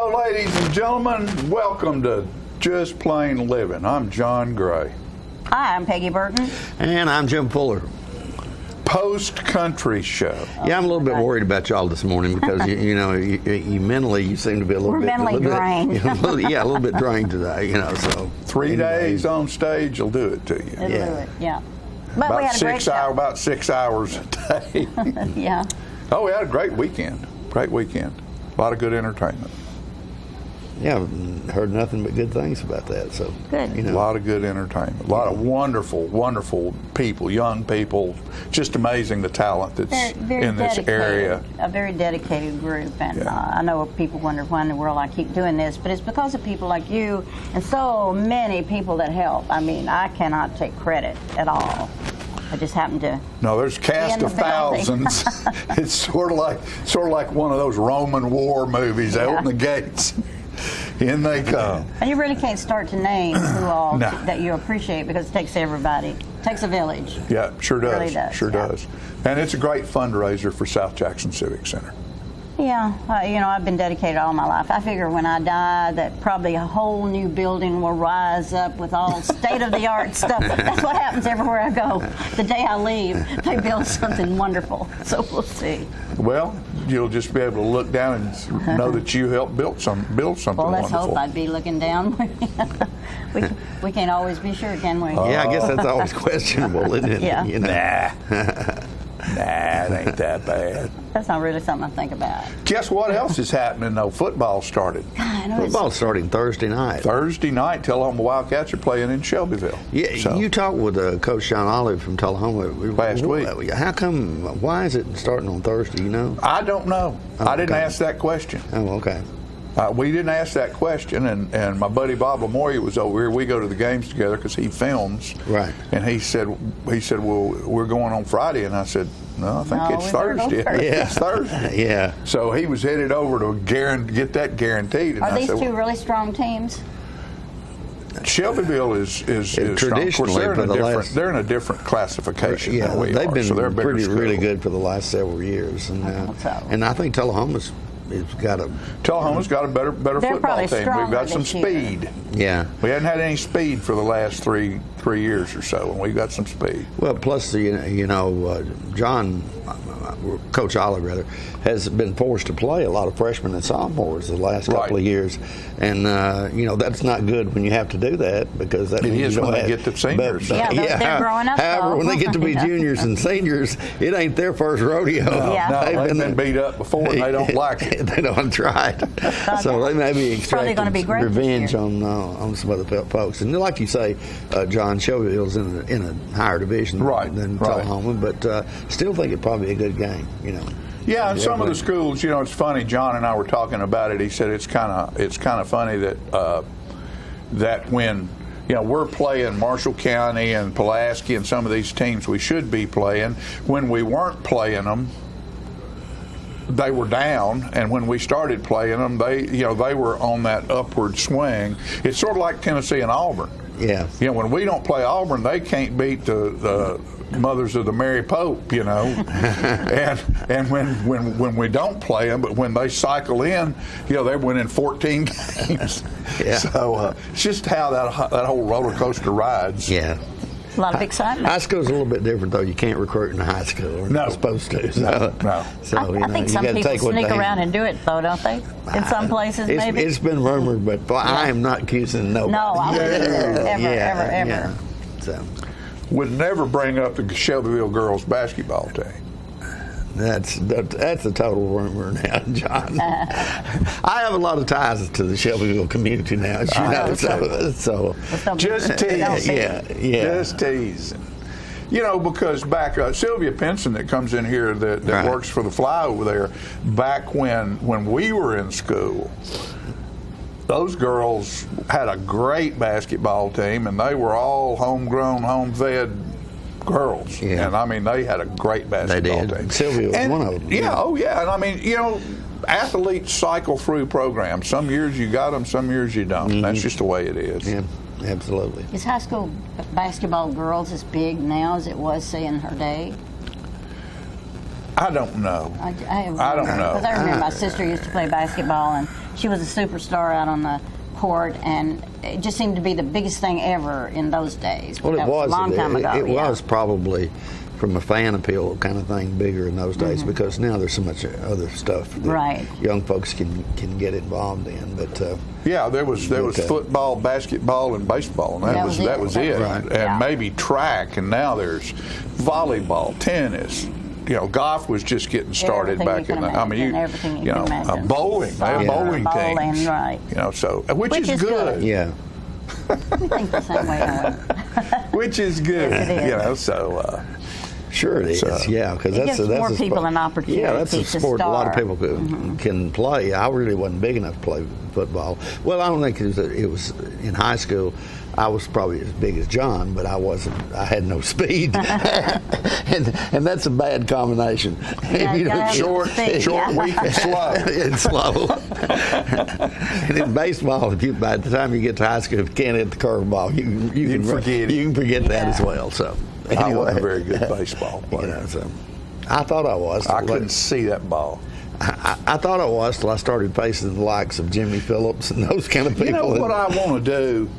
Hello, ladies and gentlemen. Welcome to Just Plain Living. I'm John Gray. Hi, I'm Peggy Burton. And I'm Jim Fuller. Post-country show. Yeah, I'm a little bit worried about y'all this morning because you mentally you seem to be a little We're bit mentally drained. a little bit drained today. So 3 days on stage will do it to you. It'll do it, yeah. But we About had a great show. about 6 hours a day. Yeah. Oh, we had a great weekend. Great weekend. A lot of good entertainment. Yeah, I've heard nothing but good things about that. So Good. A lot of good entertainment. A lot of wonderful, wonderful people, young people. Just amazing the talent that's Very in this dedicated, area. A very dedicated group. And Yeah. I know people wonder why in the world I keep doing this, but it's because of people like you and so many people that help. I mean, I cannot take credit at all. I just happen to. No, there's a cast in of the building. thousands. It's sort of like one of those Roman war movies. They Yeah. open the gates, in they come. And you really can't start to name who all No. that you appreciate because it takes everybody. It takes a village. Yeah, sure does. Really does, Sure yeah. does. And it's a great fundraiser for South Jackson Civic Center. Yeah, I've been dedicated all my life. I figure when I die that probably a whole new building will rise up with all state-of-the-art stuff. That's what happens everywhere I go. The day I leave, they build something wonderful. So we'll see. Well, you'll just be able to look down and know that you helped build something Well, let's wonderful. hope I'd be looking down. we can't always be sure, can we? yeah, I guess that's always questionable, isn't it? Yeah. Nah, it ain't that bad. That's not really something I think about. Guess what else is happening, though? Football started. I know it's- Football's starting Thursday night. Thursday night, Tullahoma Wildcats are playing in Shelbyville. Yeah, So, you talked with Coach Sean Olive from Tullahoma Last week. How come? Why is it starting on Thursday? You know? I don't know. I didn't okay. ask that question. Oh, okay. We didn't ask that question, and my buddy Bob Lamoria was over here. We go to the games together because he films. Right. And he said, well, we're going on Friday, and I said, no, I think No, it's we better go Thursday. Thursday. Yeah. It's Thursday. Yeah. So he was headed over to get that guaranteed. And Are I these said, two really strong teams? Shelbyville is strong. Of course, Traditionally, they're in a different classification Yeah, than we they've are, been so they're a bigger really school. good for the last several years, and hope so. and I think Tullahoma's got a Tullahoma's got a better They're football probably team. We've stronger got some this year. speed. yeah. We hadn't had any speed for the last three years or so, and we've got some speed. Well, plus John, Coach Olive rather, has been forced to play a lot of freshmen and sophomores the last couple Right. of years, and that's not good when you have to do that because that It means is you don't when they have- get to seniors. Yeah, they're growing up, However, though. when they get to be Yeah. juniors and seniors, it ain't their first rodeo. Yeah. No, they've been beat up before, and they don't like it. They don't try it. So they may be probably gonna be extracting great this revenge year. on some other folks. And like you say, John, Shelbyville's in a higher division Right, than right. Tullahoma, but still think it'd probably be a good game. Yeah, and some of the schools, it's funny. John and I were talking about it. He said it's kind of funny that when we're playing Marshall County and Pulaski and some of these teams we should be playing, when we weren't playing them, they were down, and when we started playing them, they were on that upward swing. It's sort of like Tennessee and Auburn. Yeah. When we don't play Auburn, they can't beat the Mothers of the Mary Pope, and when we don't play them, but when they cycle in, they win in 14 games. Yeah. So it's just how that whole roller coaster rides. Yeah. A lot of excitement. High school's a little bit different, though. You can't recruit in high school. We're No. not supposed to. So, No. So, I think you some gotta people take what sneak they- around and do it, though, don't they? In some places, It's, maybe. it's been rumored, but I am not accusing nobody. No, I wouldn't either. Ever, Yeah, ever. yeah. So Would never bring up the Shelbyville girls basketball team. that's a total rumor now, John. I have a lot of ties to the Shelbyville community now, as you know. So Just Don't teasing. be. yeah. Just teasing. Because back Sylvia Pinson that comes in here that Right. works for the Fly over there, back when we were in school, those girls had a great basketball team, and they were all homegrown, home-fed girls. Yeah. And I mean, they had a great basketball did. team. Sylvia was And, one of them. Yeah, Yeah. oh yeah. And I mean, athletes cycle through programs. Some years you got them, some years you don't. That's just the way it is. Yeah, absolutely. Is high school basketball girls as big now as it was, say, in her day? I don't know. I I don't know. Because I remember my sister used to play basketball, and she was a superstar out on the court, and it just seemed to be the biggest thing ever in those days. Well, it That was a long time ago. It yeah. was probably, from a fan appeal kind of thing, bigger in those days because now there's so much other stuff that Right. young folks can get involved in. But Yeah, there was football, basketball, and baseball, and that was it. Right. And Yeah. maybe track, and now there's volleyball, tennis. Golf was just getting started Everything back you in can the. I mean, imagine, everything you can imagine. bowling. They have bowling teams. Bowling, right. So which is is good. yeah, We think the same way, don't we? Which is good. Yes, it is. So. sure it is. Yeah, because It that's gives more a people sport. an opportunity Yeah, that's a to sport a lot of start. people can play. I really wasn't big enough to play football. Well, I don't think it was in high school. I was probably as big as John, but I wasn't. I had no speed, and that's a bad combination. Yeah, you gotta have Short, speed, short, yeah. weak, and slow. It's slow. And in baseball, by the time you get to high school, if you can't hit the curveball, you can forget it. You can forget that as Yeah. well. So I wasn't a anyway, very good baseball player. so I thought I was. I couldn't see that ball. I thought I was till I started facing the likes of Jimmy Phillips and those kind of people. You know what I want to do,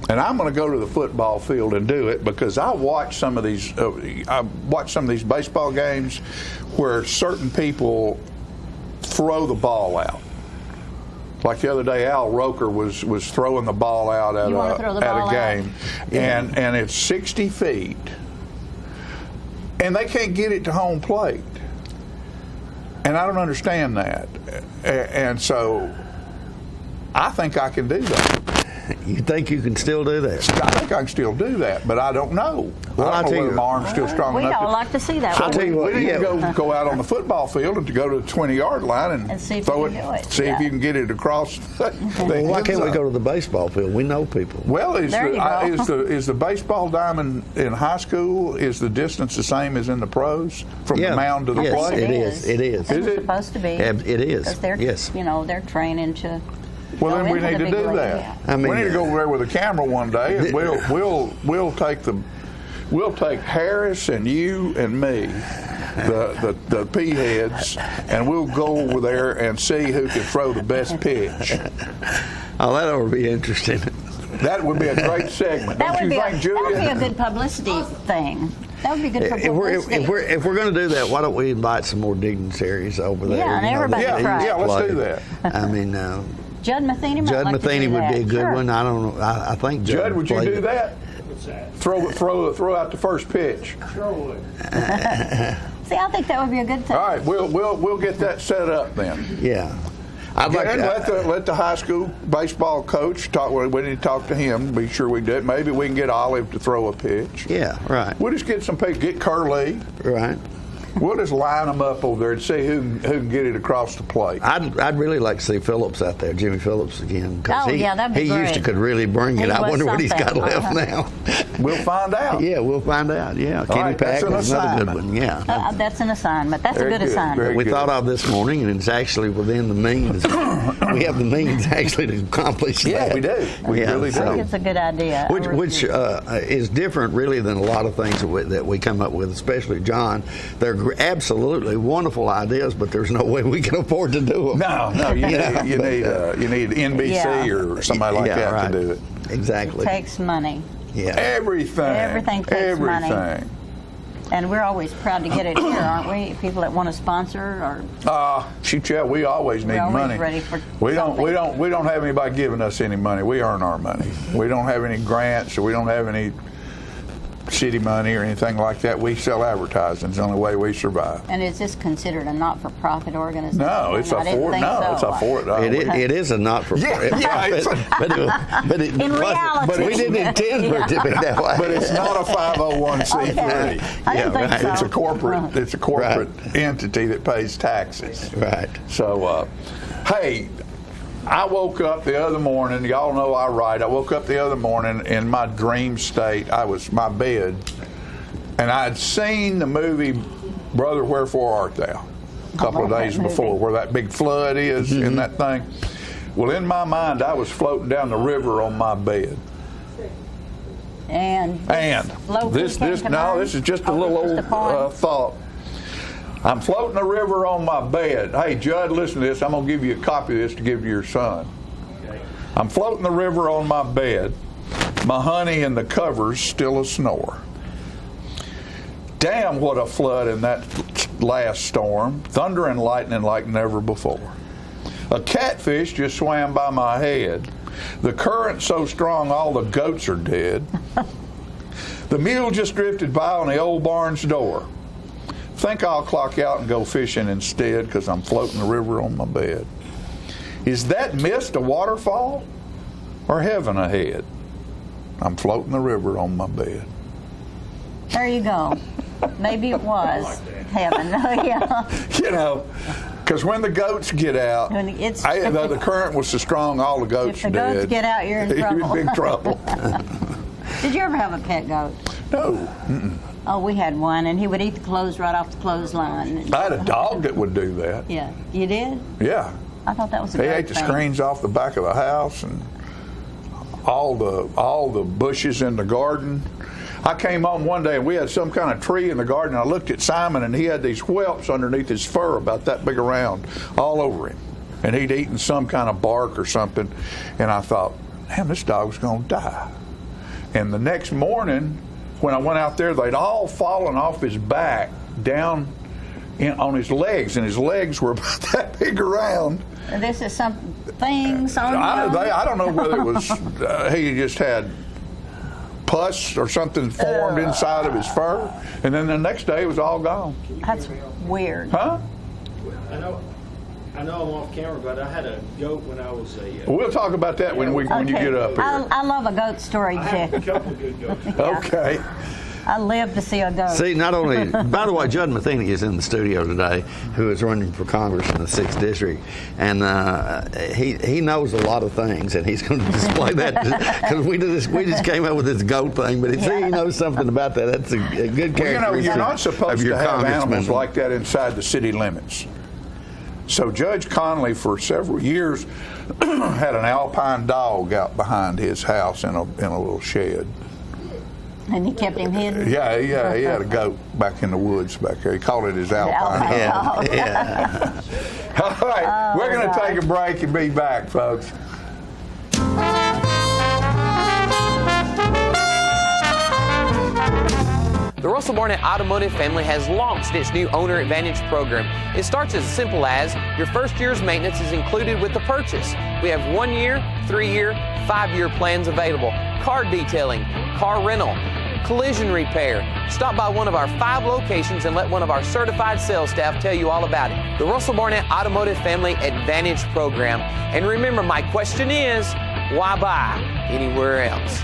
and I'm going to go to the football field and do it because I watch some of these. I watch some of these baseball games where certain people throw the ball out. Like the other day, Al Roker was throwing the ball out You wanna throw the at ball a out? game, and it's 60 feet, and they can't get it to home plate. And I don't understand that. And so I think I can do that. You think you can still do that? I think I can still do that, but I don't know. Well, I I'll don't know tell whether you- my arm's still strong We enough. all like to see that. I'll tell you what, We need yeah. to go out on the football field and to go to the 20-yard line and see if throw you can do it. see if Yeah. you can get it across. Well, why can't we go to the baseball field? We know people. Well, There you go. is the baseball diamond in high school, is the distance the same as in the pros from the mound to the yes, plate? it is. It is. It's Is it? supposed to be. It is. Because they're, Yes. they're training to. Well, go then we into need the to big do league, that. yeah. I mean, we need to go over there with a camera one day, and we'll take Harris and you and me, the P heads, and we'll go over there and see who can throw the best pitch. Oh, that would be interesting. That would be a great segment. That Don't would, you be think, that would be a Julia? good publicity thing. That would be good for If publicity. we're going to do that, why don't we invite some more dignitaries over there? Yeah, and everybody Yeah, try. yeah, let's play. do that. I mean, Judd Matheny might Judd like to Matheny do would that. be a good Sure. one. I don't know. I think Judd, would you played do it. that? What's that? Throw out the first pitch. Sure would. See, I think that would be a good thing. All right, we'll get that set up then. Yeah, I'd like And to. let the high school baseball coach talk. We need to talk to him. Be sure we do it. Maybe we can get Olive to throw a pitch. Yeah, right, We'll just get some people. Get Curly. right. We'll just line them up over there and see who can get it across the plate. I'd really like to see Phillips out there, Jimmy Phillips again. 'cause Oh, he, yeah, that'd be he used to great. could really bring it. He I was wonder what he's got something. left now. We'll find out. Yeah, we'll find out. Yeah, Kenny right, that's Pack an was another good assignment. one. Yeah. That's an assignment. That's Very a good good, assignment. very We good. thought of this morning, and it's actually within the means. We have the means actually to accomplish Yeah, that. we do. We Yeah, really I so- think do. it's a good idea. I Which, really which do. is different, really, than a lot of things that we come up with, especially John. They're absolutely wonderful ideas, but there's no way we can afford to do them. No, you Yeah, need NBC Yeah. or somebody like Yeah, that right. to do it. Exactly. Takes money. Yeah. Everything. Everything takes money. Everything. And we're always proud to get it here, aren't we? People that want to sponsor or Shoot, yeah, we always need We're always money. ready for we something. don't have anybody giving us any money. We earn our money. We don't have any grants, or we don't have any city money or anything like that. We sell advertising. It's the only way we survive. and is this considered a not-for-profit organization? No, it's I a didn't for. think No, so. it's a for. It is a not-for-profit. Yeah, it's a- but it In wasn't- reality. But we didn't intend for it to be that way. But it's not a 501c3. Okay. I didn't Yeah, think right. so. It's a corporate. It's a corporate entity that pays taxes. Right. So, hey, I woke up the other morning. Y'all know I write. I woke up the other morning in my dream state. My bed, and I had seen the movie Brother, Wherefore Art Thou? A couple of love that days movie. before, where that big flood is in that thing. Well, in my mind, I was floating down the river on my bed. And And low-key this came to mind? is just a Oh, little just old a poem? thought. I'm floating the river on my bed. Hey, Judd, listen to this. I'm going to give you a copy of this to give to your son. Okay. I'm floating the river on my bed. My honey in the covers still a snore. Damn, what a flood in that last storm. Thunder and lightning like never before. A catfish just swam by my head. The current so strong all the goats are dead. The mule just drifted by on the old barn's door. Think I'll clock out and go fishing instead because I'm floating the river on my bed. Is that mist a waterfall or heaven ahead? I'm floating the river on my bed. There you go. Maybe it was heaven. Yeah. You know, because when the goats get out, the current was so strong all the goats If the dead. goats get out, you're in trouble. You're in big trouble. Did you ever have a pet goat? No. Mm-mm. Oh, we had one, and he would eat the clothes right off the clothesline. I had a dog that would do that. Yeah. You did? Yeah. I thought that was a He great ate the thing. screens off the back of the house and all the bushes in the garden. I came home one day and we had some kind of tree in the garden. I looked at Simon and he had these whelps underneath his fur about that big around all over him. And he'd eaten some kind of bark or something. And I thought, damn, this dog's going to die. And the next morning when I went out there, they'd all fallen off his back down on his legs. And his legs were about that big around. This is some things on I don't know whether it was he just had pus or something formed inside of his fur, and then the next day it was all gone. That's weird. Huh? I know I'm off camera, but I had a goat when I was a... We'll talk about that when you get up here. I love a goat story, I have a too. couple good goats. Okay. I live to see a goat. See, not only, by the way, Judd Matheny is in the studio today, who is running for Congress in the 6th District, and he knows a lot of things, and he's going to display that, because we just came up with this goat thing, but he knows something about that. That's a good characteristic You're not supposed of your to have congressman. animals like that inside the city limits. So Judge Connolly, for several years, had an alpine dog out behind his house in a little shed. And he kept him hidden? Yeah, he had a goat back in the woods back there. He called it his alpine dog. Yeah. All right, we're going to take a break and be back, folks. The Russell Barnett Automotive family has launched its new Owner Advantage program. It starts as simple as your first year's maintenance is included with the purchase. We have 1 year, 3 year, 5 year plans available. Car detailing, car rental, collision repair. Stop by one of our 5 locations and let one of our certified sales staff tell you all about it. The Russell Barnett Automotive Family Advantage program. And remember, my question is, why buy anywhere else?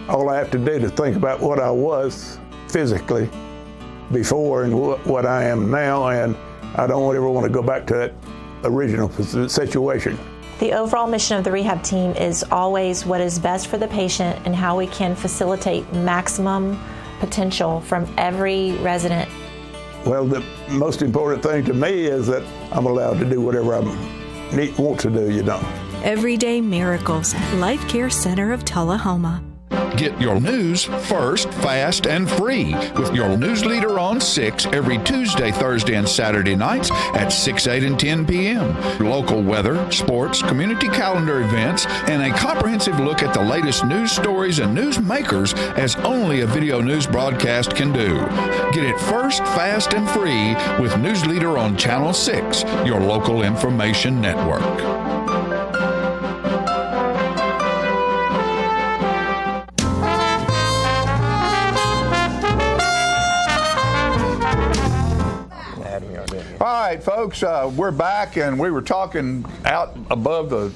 All I have to do to think about what I was physically before and what I am now, and I don't ever want to go back to that original situation. The overall mission of the rehab team is always what is best for the patient and how we can facilitate maximum potential from every resident. Well, the most important thing to me is that I'm allowed to do whatever I want to do, Everyday Miracles, Life Care Center of Tullahoma. Get your news first, fast, and free with your news leader on 6 every Tuesday, Thursday, and Saturday nights at 6, 8, and 10 p.m. Local weather, sports, community calendar events, and a comprehensive look at the latest news stories and news makers as only a video news broadcast can do. Get it first, fast, and free with News Leader on Channel 6, your local information network. All right, folks, we're back, and we were talking out above the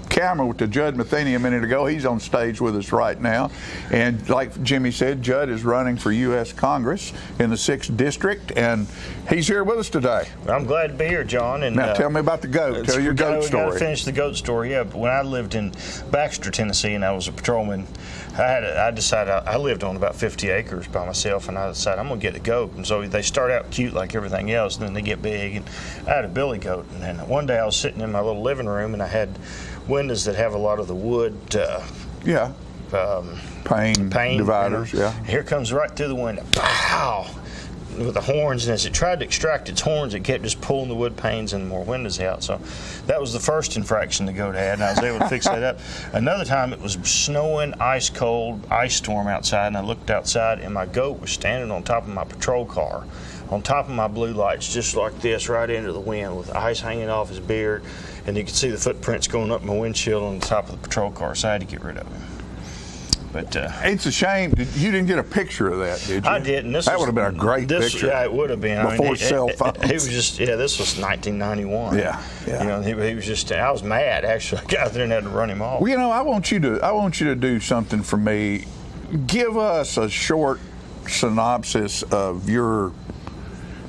camera with Judd Matheny a minute ago. He's on stage with us right now. And like Jimmy said, Judd is running for U.S. Congress in the 6th District, and he's here with us today. I'm glad to be here, John. And now, tell me about the goat. Tell your goat story. I got to finish the goat story. Yeah, when I lived in Baxter, Tennessee, and I was a patrolman, I decided I lived on about 50 acres by myself, and I decided I'm going to get a goat. And so they start out cute like everything else, and then they get big. And I had a billy goat. And then one day I was sitting in my little living room, and I had windows that have a lot of the wood Pain dividers, yeah. Here comes right through the window. Pow! With the horns, and as it tried to extract its horns, it kept just pulling the wood panes and more windows out. So that was the first infraction the goat had, and I was able to fix that up. Another time, it was snowing, ice cold, ice storm outside, and I looked outside, and my goat was standing on top of my patrol car, on top of my blue lights, just like this, right into the wind, with ice hanging off his beard, and you could see the footprints going up my windshield on the top of the patrol car, so I had to get rid of him. But it's a shame you didn't get a picture of that, did you? I didn't. That would have been a great picture. Yeah, it would have been. Before cell phones. He was just, this was 1991. Yeah. You know, he was just, I was mad, actually. I got out there and had to run him off. Well, you know, I want you to do something for me. Give us a short synopsis of your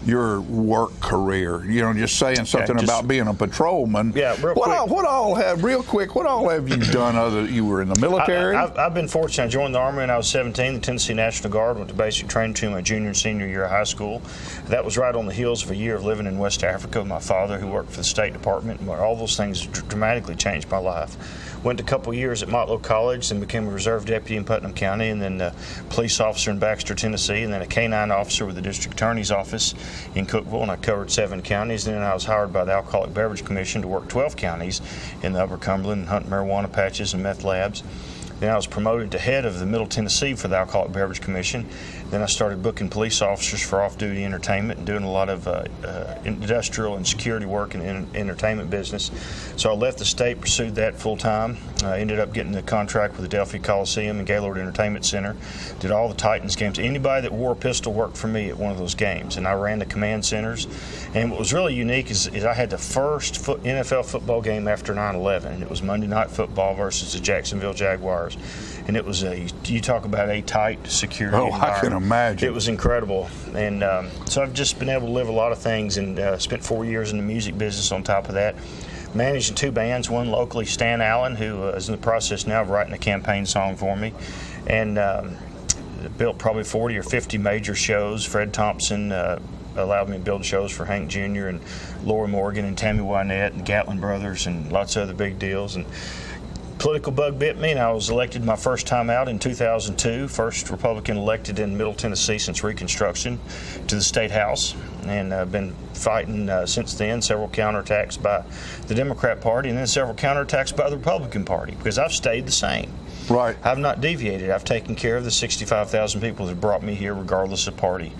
work career. You know, just saying something about being a patrolman. Yeah, real quick. What all have you done other you were in the military? I've been fortunate. I joined the Army when I was 17, the Tennessee National Guard, went to basic training between my junior and senior year of high school. That was right on the heels of a year of living in West Africa with my father, who worked for the State Department, and all those things dramatically changed my life. Went a couple years at Motlow College, then became a reserve deputy in Putnam County, and then a police officer in Baxter, Tennessee, and then a canine officer with the district attorney's office in Cookeville, and I covered 7 counties. Then I was hired by the Alcoholic Beverage Commission to work 12 counties in the Upper Cumberland and hunt marijuana patches and meth labs. Then I was promoted to head of the Middle Tennessee for the Alcoholic Beverage Commission. Then I started booking police officers for off-duty entertainment and doing a lot of industrial and security work in the entertainment business. So I left the state, pursued that full-time. I ended up getting the contract with the Delphi Coliseum and Gaylord Entertainment Center. Did all the Titans games. Anybody that wore a pistol worked for me at one of those games. And I ran the command centers. And what was really unique is I had the first NFL football game after 9/11. And it was Monday Night Football versus the Jacksonville Jaguars. And it was you talk about a tight security environment. I can imagine. It was incredible. And so I've just been able to live a lot of things, and spent 4 years in the music business on top of that. Managing 2 bands, one locally, Stan Allen, who is in the process now of writing a campaign song for me, and built probably 40 or 50 major shows. Fred Thompson allowed me to build shows for Hank Jr. and Lori Morgan and Tammy Wynette and Gatlin Brothers and lots of other big deals. And political bug bit me, and I was elected my first time out in 2002, first Republican elected in Middle Tennessee since Reconstruction to the State House, and I've been fighting since then, several counterattacks by the Democrat Party and then several counterattacks by the Republican Party, because I've stayed the same. Right. I've not deviated. I've taken care of the 65,000 people that brought me here regardless of party.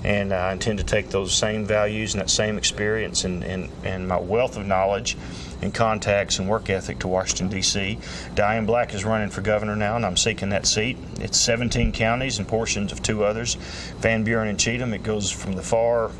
And I intend to take those same values and that same experience and my wealth of knowledge and contacts and work ethic to Washington, D.C. Diane Black is running for governor now, and I'm seeking that seat. It's 17 counties and portions of 2 others, Van Buren and Cheatham. It goes from the far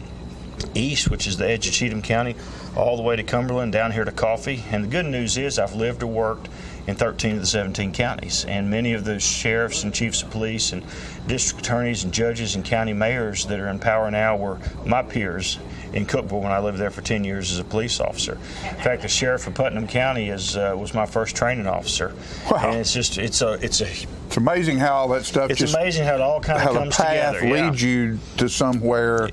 east, which is the edge of Cheatham County, all the way to Cumberland, down here to Coffee. And the good news is I've lived or worked in 13 of the 17 counties. And many of the sheriffs and chiefs of police and district attorneys and judges and county mayors that are in power now were my peers in Cookeville when I lived there for 10 years as a police officer. In fact, the sheriff of Putnam County was my first training officer. Wow. And it's amazing how all that stuff it's amazing how it all kind of comes together. How the path leads you to somewhere.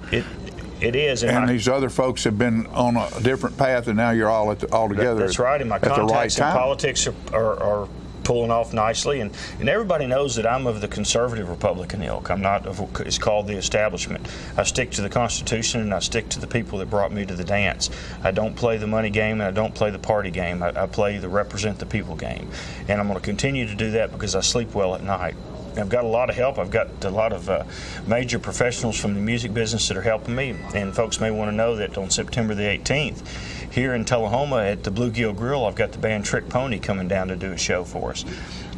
It is. And these other folks have been on a different path, and now you're all together. That's right. And my contacts in politics are pulling off nicely. And everybody knows that I'm of the conservative Republican ilk. I'm not of it's called the establishment. I stick to the Constitution, and I stick to the people that brought me to the dance. I don't play the money game, and I don't play the party game. I play the represent the people game. And I'm going to continue to do that because I sleep well at night. I've got a lot of help. I've got a lot of major professionals from the music business that are helping me. And folks may want to know that on September the 18th, here in Tullahoma at the Bluegill Grill, I've got the band Trick Pony coming down to do a show for us.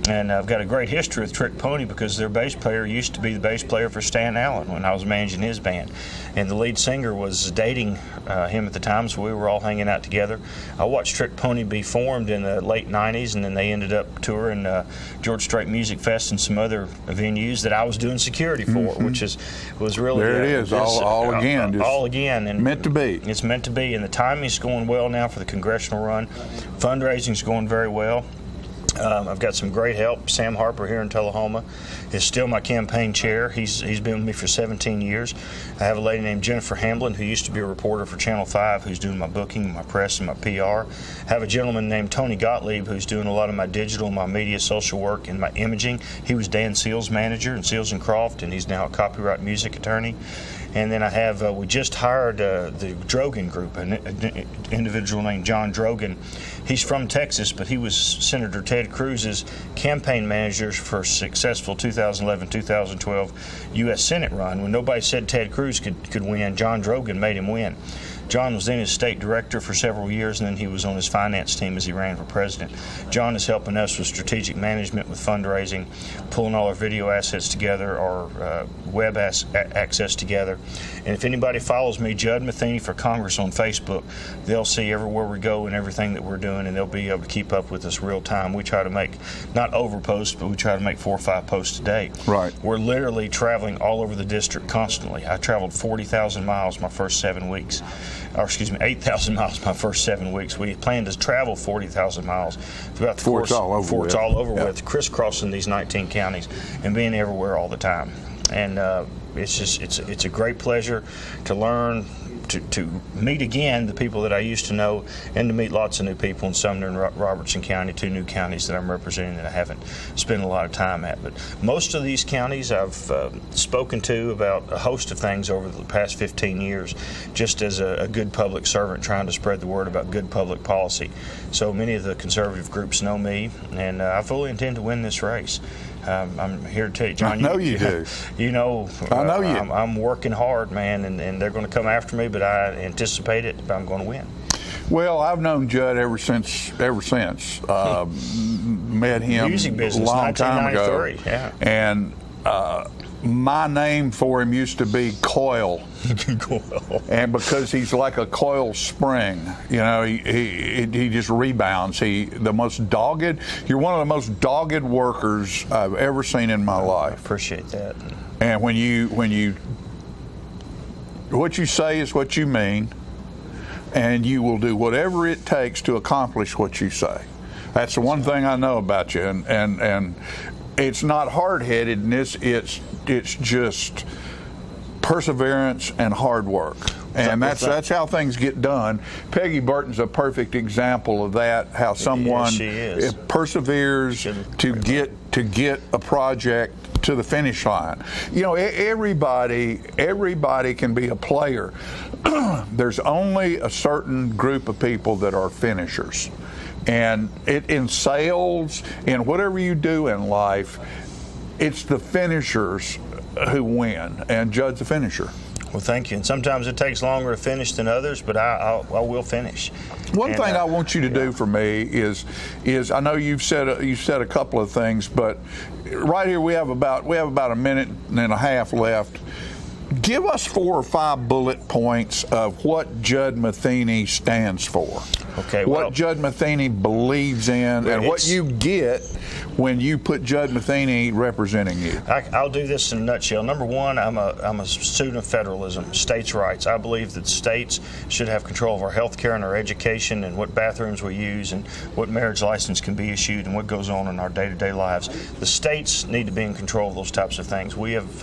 And I've got a great history with Trick Pony because their bass player used to be the bass player for Stan Allen when I was managing his band. And the lead singer was dating him at the time, so we were all hanging out together. I watched Trick Pony be formed in the late 90s, and then they ended up touring George Strait Music Fest and some other venues that I was doing security for, which was really... There it is, all again. All again. And meant to be. It's meant to be, and the timing's going well now for the congressional run. Fundraising's going very well. I've got some great help. Sam Harper here in Tullahoma is still my campaign chair. He's been with me for 17 years. I have a lady named Jennifer Hamblin who used to be a reporter for Channel 5 who's doing my booking, my press, and my PR. I have a gentleman named Tony Gottlieb who's doing a lot of my digital, my media, social work, and my imaging. He was Dan Seals' manager in Seals & Croft, and he's now a copyright music attorney. And then I have, we just hired the Drogan Group, an individual named John Drogan. He's from Texas, but he was Senator Ted Cruz's campaign manager for a successful 2011-2012 U.S. Senate run. When nobody said Ted Cruz could win, John Drogan made him win. John was then his state director for several years, and then he was on his finance team as he ran for president. John is helping us with strategic management, with fundraising, pulling all our video assets together, our web access together. And if anybody follows me, Judd Matheny for Congress on Facebook, they'll see everywhere we go and everything that we're doing, and they'll be able to keep up with us real time. We try to make, not over posts, but we try to make 4 or 5 posts a day. Right. We're literally traveling all over the district constantly. I traveled 40,000 miles my first 7 weeks. Or 8,000 miles my first 7 weeks. We plan to travel 40,000 miles throughout the course before it's all over with, crisscrossing these 19 counties and being everywhere all the time. And it's a great pleasure to learn, to meet again the people that I used to know, and to meet lots of new people in Sumner and Robertson County, 2 new counties that I'm representing that I haven't spent a lot of time at. But most of these counties I've spoken to about a host of things over the past 15 years, just as a good public servant trying to spread the word about good public policy. So many of the conservative groups know me, and I fully intend to win this race. I'm here to tell you, John. I know you do. You know, I know you. I'm working hard, man, and they're going to come after me, but I anticipate it. I'm going to win. Well, I've known Judd ever since. Met him music business, a long time ago. Yeah. And my name for him used to be Coil. Coil. And because he's like a coil spring, you know, he just rebounds. You're one of the most dogged workers I've ever seen in my life. I appreciate that. And what you say is what you mean, and you will do whatever it takes to accomplish what you say. That's the one thing I know about you, and it's not hard-headedness. It's just perseverance and hard work, and that's how things get done. Peggy Burton's a perfect example of that. How someone perseveres to get a project to the finish line. You know, everybody can be a player. There's only a certain group of people that are finishers. And in sales, in whatever you do in life, it's the finishers who win, and Judd's a finisher. Well, thank you. And sometimes it takes longer to finish than others, but I will finish. One thing I want you to do for me is I know you said a couple of things, but right here we have about a minute and a half left. Give us 4 or 5 bullet points of what Judd Matheny stands for. Okay. What Judd Matheny believes in, and what you get when you put Judd Matheny representing you. I'll do this in a nutshell. Number one, I'm a student of federalism, states' rights. I believe that states should have control of our health care and our education, and what bathrooms we use, and what marriage license can be issued, and what goes on in our day-to-day lives. The states need to be in control of those types of things. We have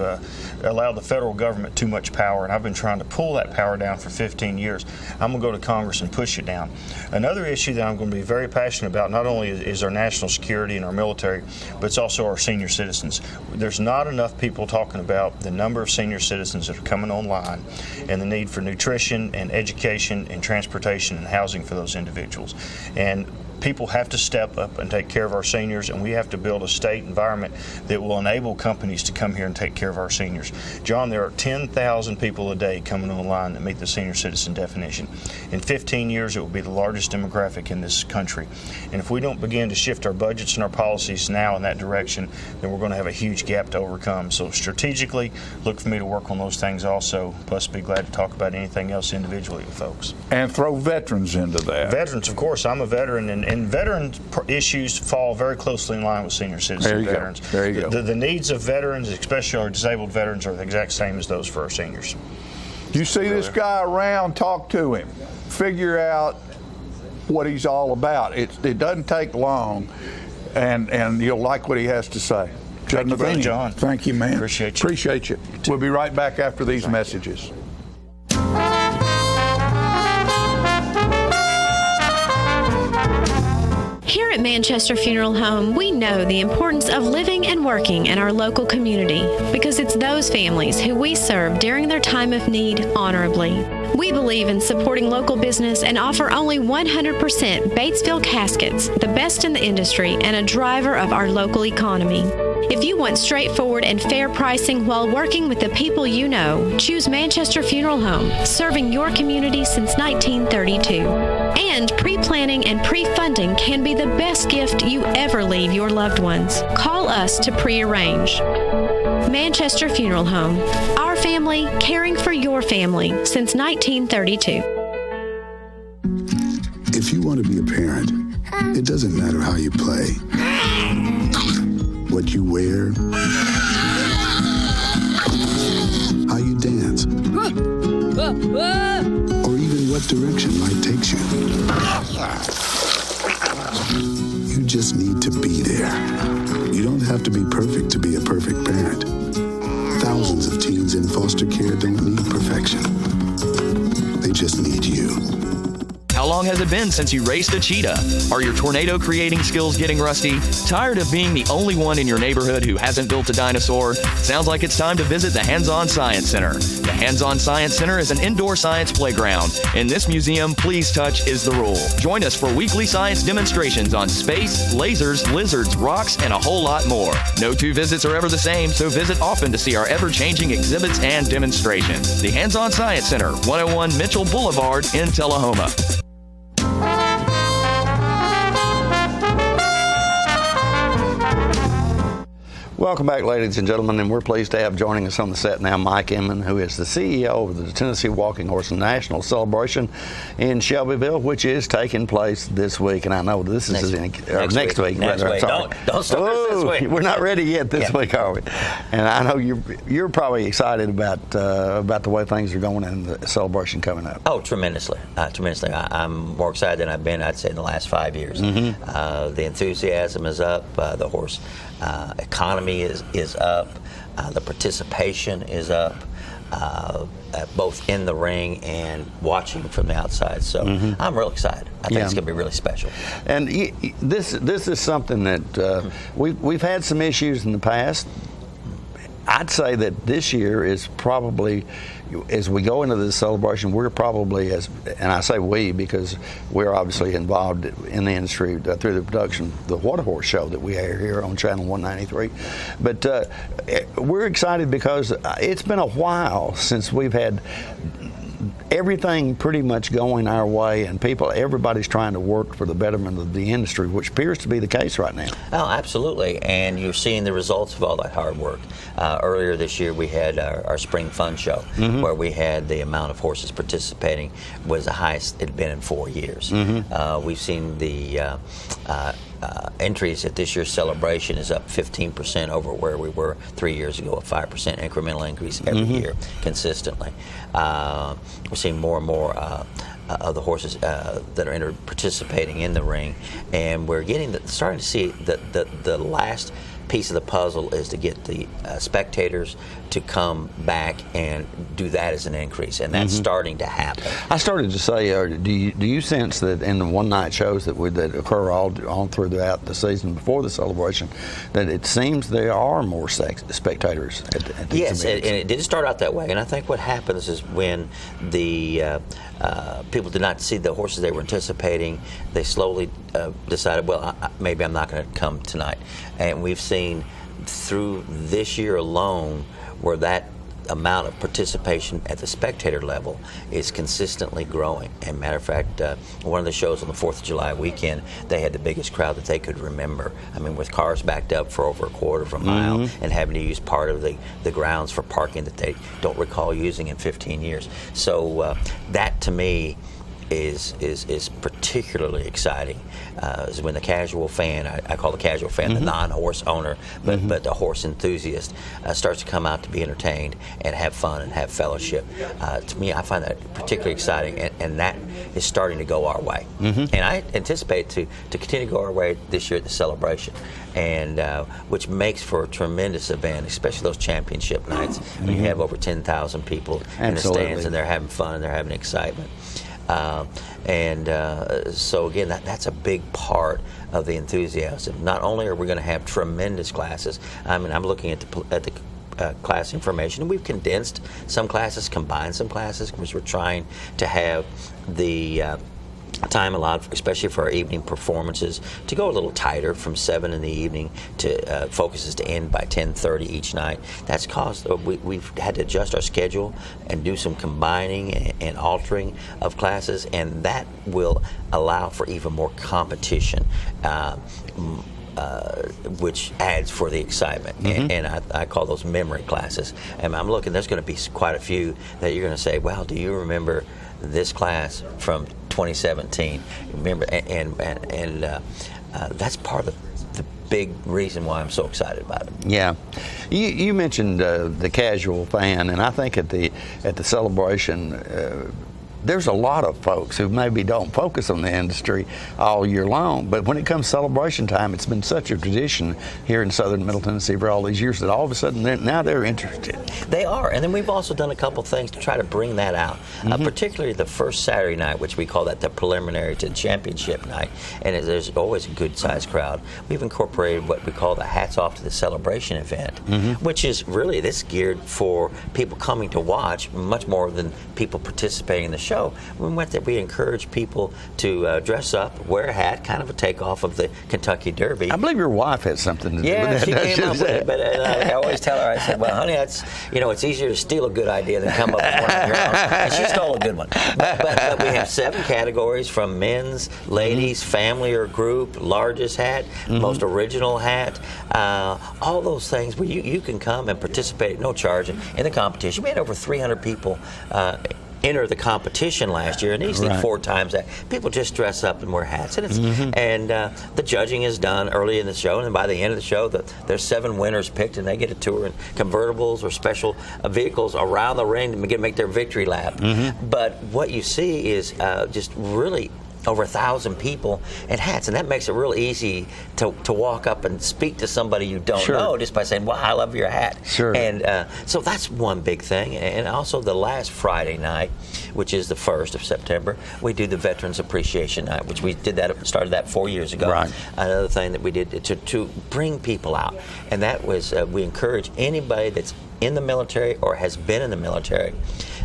allowed the federal government too much power, and I've been trying to pull that power down for 15 years. I'm going to go to Congress and push it down. Another issue that I'm going to be very passionate about not only is our national security and our military, but it's also our senior citizens. There's not enough people talking about the number of senior citizens that are coming online and the need for nutrition and education and transportation and housing for those individuals. And people have to step up and take care of our seniors, and we have to build a state environment that will enable companies to come here and take care of our seniors. John, there are 10,000 people a day coming online that meet the senior citizen definition. In 15 years, it will be the largest demographic in this country. And if we don't begin to shift our budgets and our policies now in that direction, then we're going to have a huge gap to overcome. So strategically, look for me to work on those things also, plus be glad to talk about anything else individually with folks. And throw veterans into that. Veterans, of course. I'm a veteran, and veteran issues fall very closely in line with senior citizen veterans. There you go. The needs of veterans, especially our disabled veterans, are the exact same as those for our seniors. You see this guy around, talk to him. Figure out what he's all about. It doesn't take long. and you'll like what he has to say. Thank you, Brother John. Thank you, man. Appreciate you. Appreciate you. We'll be right back after these messages. Here at Manchester Funeral Home, we know the importance of living and working in our local community because it's those families who we serve during their time of need honorably. We believe in supporting local business and offer only 100% Batesville caskets, the best in the industry and a driver of our local economy. If you want straightforward and fair pricing while working with the people you know, choose Manchester Funeral Home, serving your community since 1932. And pre-planning and pre-funding can be the best gift you ever leave your loved ones. Call us to pre-arrange. Manchester Funeral Home. Our family caring for your family since 1932. If you want to be a parent, it doesn't matter how you play, what you wear, how you dance, or even what direction life takes you. You just need to be there. You don't have to be perfect to be a perfect parent. Thousands of teens in foster care don't need perfection. They just need you. How long has it been since you raced a cheetah? Are your tornado creating skills getting rusty? Tired of being the only one in your neighborhood who hasn't built a dinosaur? Sounds like it's time to visit the Hands-On Science Center. The Hands-On Science Center is an indoor science playground. In this museum, please touch is the rule. Join us for weekly science demonstrations on space, lasers, lizards, rocks, and a whole lot more. No two visits are ever the same, so visit often to see our ever-changing exhibits and demonstrations. The Hands-On Science Center, 101 Mitchell Boulevard in Tullahoma. Welcome back, ladies and gentlemen, and we're pleased to have joining us on the set now Mike Inman, who is the CEO of the Tennessee Walking Horse National Celebration in Shelbyville, which is taking place this week. And I know this is next week. Don't start this week. We're not ready yet this week, are we? And I know you're probably excited about the way things are going and the celebration coming up. Oh, tremendously. I'm more excited than I've been, I'd say, in the last 5 years. Mm-hmm. The enthusiasm is up. The horse economy is up. The participation is up, both in the ring and watching from the outside. So I'm real excited. I think it's going to be really special. And this is something that we've had some issues in the past. I'd say that this year is probably, as we go into this celebration, we're probably, and I say we because we're obviously involved in the industry through the production of the Water Horse Show that we air here on Channel 193. But we're excited because it's been a while since we've had everything pretty much going our way, and everybody's trying to work for the betterment of the industry, which appears to be the case right now. Oh, absolutely, and you're seeing the results of all that hard work. Earlier this year, we had our Spring Fun Show, where we had the amount of horses participating was the highest it had been in 4 years. We've seen the entries at this year's celebration is up 15% over where we were 3 years ago, a 5% incremental increase every year consistently. We're seeing more and more of the horses that are participating in the ring, and we're starting to see that the last piece of the puzzle is to get the spectators to come back and do that as an increase, and that's starting to happen. I started to say, do you sense that in the one-night shows that occur all throughout the season before the celebration, that it seems there are more spectators at these Yes, events? and it did start out that way, and I think what happens is when the people did not see the horses they were anticipating, they slowly decided, well, maybe I'm not going to come tonight. And we've seen through this year alone where that amount of participation at the spectator level is consistently growing. And matter of fact, one of the shows on the 4th of July weekend, they had the biggest crowd that they could remember. I mean, with cars backed up for over a quarter of a mile and having to use part of the grounds for parking that they don't recall using in 15 years. So that, to me, is particularly exciting is when the casual fan, I call the casual fan the non-horse owner, but the horse enthusiast starts to come out to be entertained and have fun and have fellowship. To me, I find that particularly exciting, and that is starting to go our way. And I anticipate to continue to go our way this year at the celebration, and which makes for a tremendous event, especially those championship nights when you have over 10,000 people in the stands and they're having fun and they're having excitement. So again, that's a big part of the enthusiasm. Not only are we going to have tremendous classes, I mean, I'm looking at the class information, and we've condensed some classes, combined some classes, because we're trying to have the time allowed, especially for our evening performances, to go a little tighter from 7 in the evening to focuses to end by 10:30 each night. That's caused we've had to adjust our schedule and do some combining and altering of classes, and that will allow for even more competition. Which adds for the excitement, and I call those memory classes. And I'm looking, there's going to be quite a few that you're going to say, well, do you remember this class from 2017? Remember, and that's part of the big reason why I'm so excited about it. Yeah, you mentioned the casual fan, and I think at the celebration. There's a lot of folks who maybe don't focus on the industry all year long, but when it comes celebration time, it's been such a tradition here in southern Middle Tennessee for all these years that all of a sudden now they're interested. They are, and then we've also done a couple things to try to bring that out, particularly the first Saturday night, which we call that the preliminary to the championship night, and there's always a good-sized crowd. We've incorporated what we call the Hats Off to the Celebration event, which is really this geared for people coming to watch much more than people participating in the show. We encourage people to dress up, wear a hat, kind of a takeoff of the Kentucky Derby. I believe your wife had something to do with that. Yeah, she came up with it, but I always tell her, I said, well, honey, it's easier to steal a good idea than come up with one on your own. And she stole a good one. But we have 7 categories, from men's, ladies, family or group, largest hat, most original hat, all those things where you can come and participate at no charge in the competition. We had over 300 people enter the competition last year, and easily 4 times that. People just dress up and wear hats, and the judging is done early in the show, and then by the end of the show, there's 7 winners picked, and they get a tour in convertibles or special vehicles around the ring to make their victory lap. But what you see is just really over 1,000 people in hats, and that makes it real easy to walk up and speak to somebody you don't know just by saying, wow, I love your hat. And so that's one big thing. And also the last Friday night, which is the 1st of September, we do the Veterans Appreciation Night, which we started that 4 years ago. Another thing that we did to bring people out, and that was we encourage anybody that's in the military or has been in the military.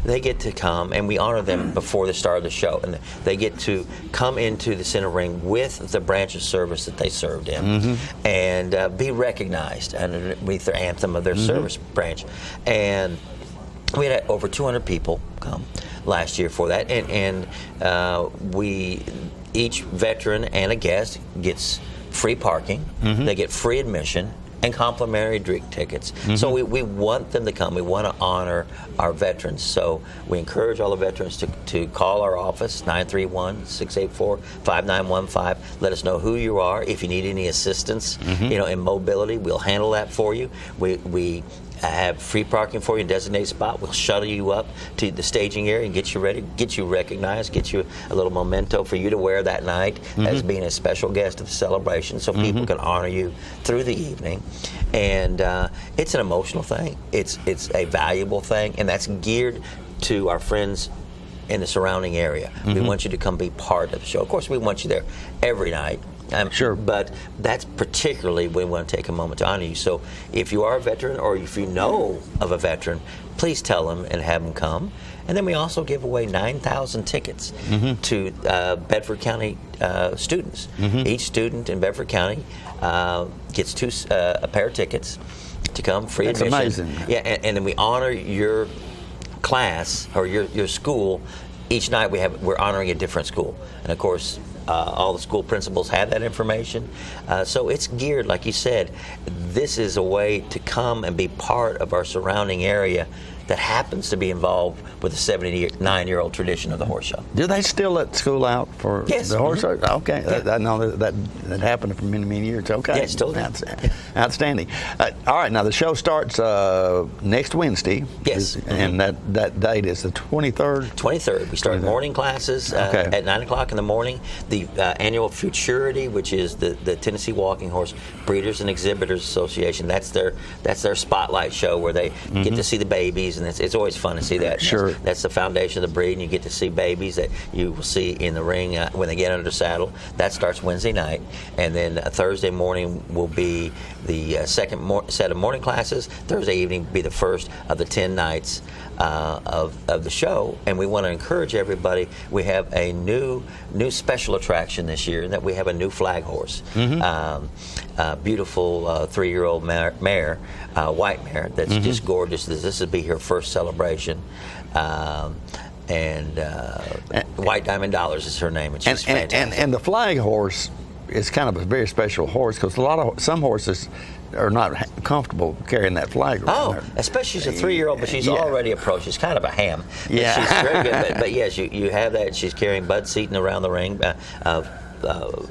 They get to come, and we honor them before the start of the show, and they get to come into the center ring with the branch of service that they served in, and be recognized underneath their anthem of their service branch. And we had over 200 people come last year for that, and each veteran and a guest gets free parking. They get free admission and complimentary drink tickets. So we want them to come. We want to honor our veterans. So we encourage all the veterans to call our office, 931-684-5915. Let us know who you are. If you need any assistance, in mobility, we'll handle that for you. We have free parking for you in a designated spot. We'll shuttle you up to the staging area and get you ready, get you recognized, get you a little memento for you to wear that night as being a special guest of the celebration, so people can honor you through the evening. And it's an emotional thing. It's a valuable thing, and that's geared to our friends in the surrounding area. We want you to come be part of the show. Of course, we want you there every night. But that's particularly when we want to take a moment to honor you. So if you are a veteran, or if you know of a veteran, please tell them and have them come. And then we also give away 9,000 tickets to Bedford County students. Each student in Bedford County gets a pair of tickets to come, free admission. That's amazing. Yeah, and then we honor your class or your school. Each night we're honoring a different school, and of course all the school principals have that information. So it's geared, like you said, this is a way to come and be part of our surrounding area that happens to be involved with the 79-year-old tradition of the horse show. Do they still let school out for Yes. the horse Mhm. show? Okay, I know that happened for many, many years. Okay, Yeah, still does. Outstanding. All right, now the show starts next Wednesday. Yes. And that date is the 23rd. 23rd. We start morning classes at 9 o'clock in the morning. The annual Futurity, which is the Tennessee Walking Horse Breeders and Exhibitors Association, that's their spotlight show where they get to see the babies, and it's always fun to see that. Sure. That's the foundation of the breed, and you get to see babies that you will see in the ring when they get under saddle. That starts Wednesday night, and then Thursday morning will be the second set of morning classes. Thursday evening will be the first of the 10 nights of the show, and we want to encourage everybody. We have a new special attraction this year, that we have a new flag horse, beautiful 3-year-old mare, white mare that's just gorgeous. This will be her first celebration. White Diamond Dollars is her name, and she's fantastic. And the flag horse is kind of a very special horse because some horses are not comfortable carrying that flag around. Especially she's a 3-year-old, but she's already approached. She's kind of a ham. Yeah. She's very good. But yes, you have that. She's carrying Bud Seaton around the ring,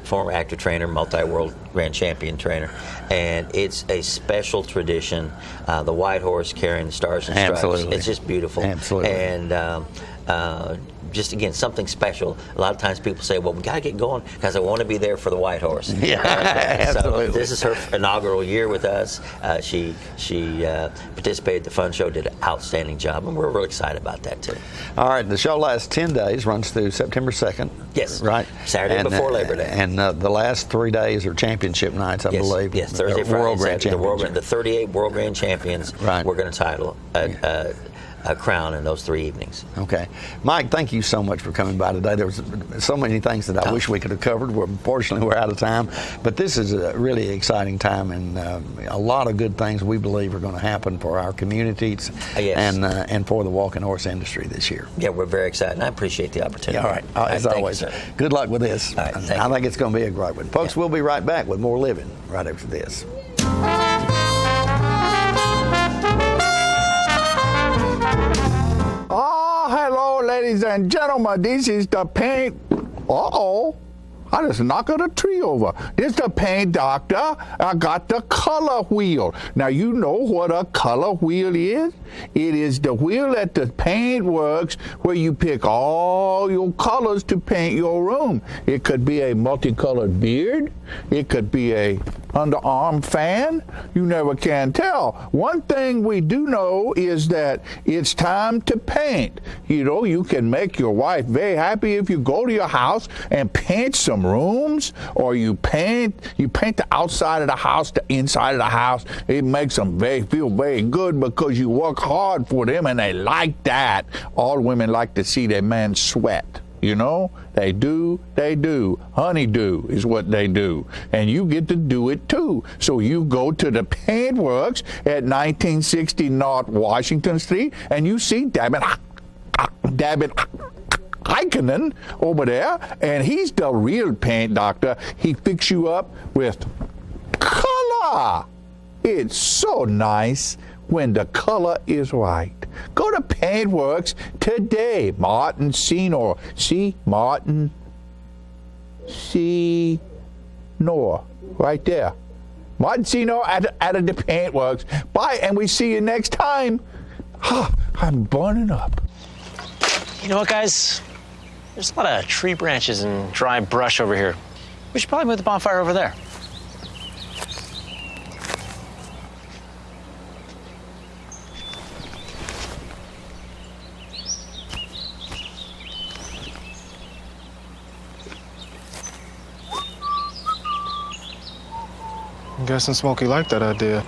former actor trainer, multi-world grand champion trainer, and it's a special tradition. The white horse carrying the Stars and Stripes. Absolutely. It's just beautiful. Absolutely. And just again, something special. A lot of times people say, well, we got to get going because I want to be there for the white horse. Yeah, absolutely. So this is her inaugural year with us. She participated at the fun show, did an outstanding job, and we're really excited about that too. All right, the show lasts 10 days, runs through September 2nd. Yes. Right. Saturday before Labor Day. And the last 3 days are championship nights, I believe. Yes, Thursday, Friday, World Grand Saturday. The 38 World Grand Champions. Right. We're going to title a crown in those 3 evenings. Okay. Mike, thank you so much for coming by today. There was so many things that I wish we could have covered. Unfortunately, we're out of time. But this is a really exciting time, and a lot of good things we believe are going to happen for our communities and for the walking horse industry this year. Yeah, we're very excited, and I appreciate the opportunity. All right. As always, good luck with this. All right, I think it's going to be a great one. Folks, we'll be right back with more Living right after this. Hello, ladies and gentlemen. This is the paint. I just knocked a tree over. This is the paint doctor. I got the color wheel. Now, you know what a color wheel is? It is the wheel at the paint works where you pick all your colors to paint your room. It could be a multicolored beard. It could be a underarm fan. You never can tell. One thing we do know is that it's time to paint. You know, you can make your wife very happy if you go to your house and paint some rooms, or you paint the outside of the house, the inside of the house. It makes them feel very good because you work hard for them, and they like that. All women like to see their man sweat. You know, they do. Honeydew is what they do. And you get to do it too. So you go to the Paint Works at 1960 North Washington Street, and you see David Heikkinen over there, and he's the real paint doctor. He fix you up with color. It's so nice when the color is right. Go to Paintworks today. Martin Senor. See? Martin Senor. Right there. Martin Senor at the Paintworks. Bye, and we see you next time. I'm burning up. You know what, guys? There's a lot of tree branches and dry brush over here. We should probably move the bonfire over there. I'm guessing Smokey liked that idea.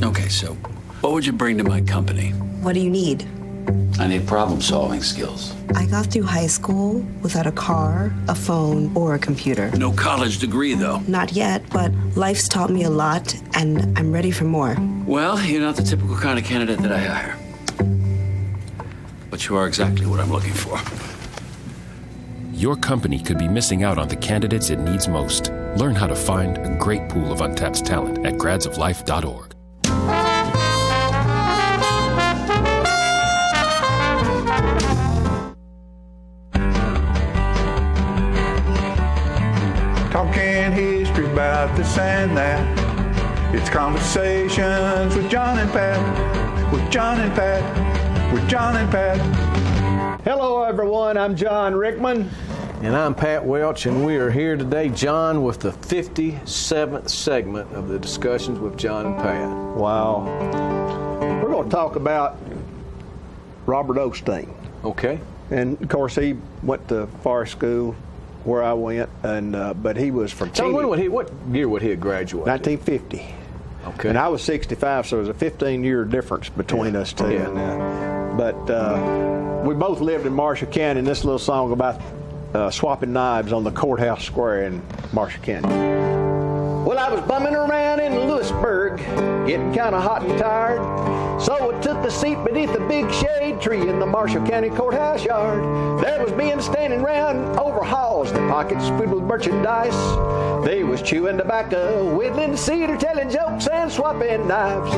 Okay, so what would you bring to my company? What do you need? I need problem-solving skills. I got through high school without a car, a phone, or a computer. No college degree, though. Not yet, but life's taught me a lot, and I'm ready for more. Well, you're not the typical kind of candidate that I hire. But you are exactly what I'm looking for. Your company could be missing out on the candidates it needs most. Learn how to find a great pool of untapped talent at gradsoflife.org. Talking history about this and that. It's Conversations with John and Pat. With John and Pat. With John and Pat. Hello, everyone. I'm John Rickman. And I'm Pat Welch, and we are here today, John, with the 57th segment of the Discussions with John and Pat. Wow. We're going to talk about Robert Osteen. Okay. And, of course, he went to Forest School where I went, and but he was from So what year would he have graduated? 1950. Okay. And I was 65, so there's a 15-year difference between us two. Yeah. But we both lived in Marshall County, and this little song about swapping knives on the courthouse square in Marshall County. Well, I was bumming around in Lewisburg, getting kind of hot and tired. So I took the seat beneath the big shade tree in the Marshall County courthouse yard. There was men standing round over halls, their pockets filled with merchandise. They was chewing tobacco, whittling cedar, telling jokes and swapping knives.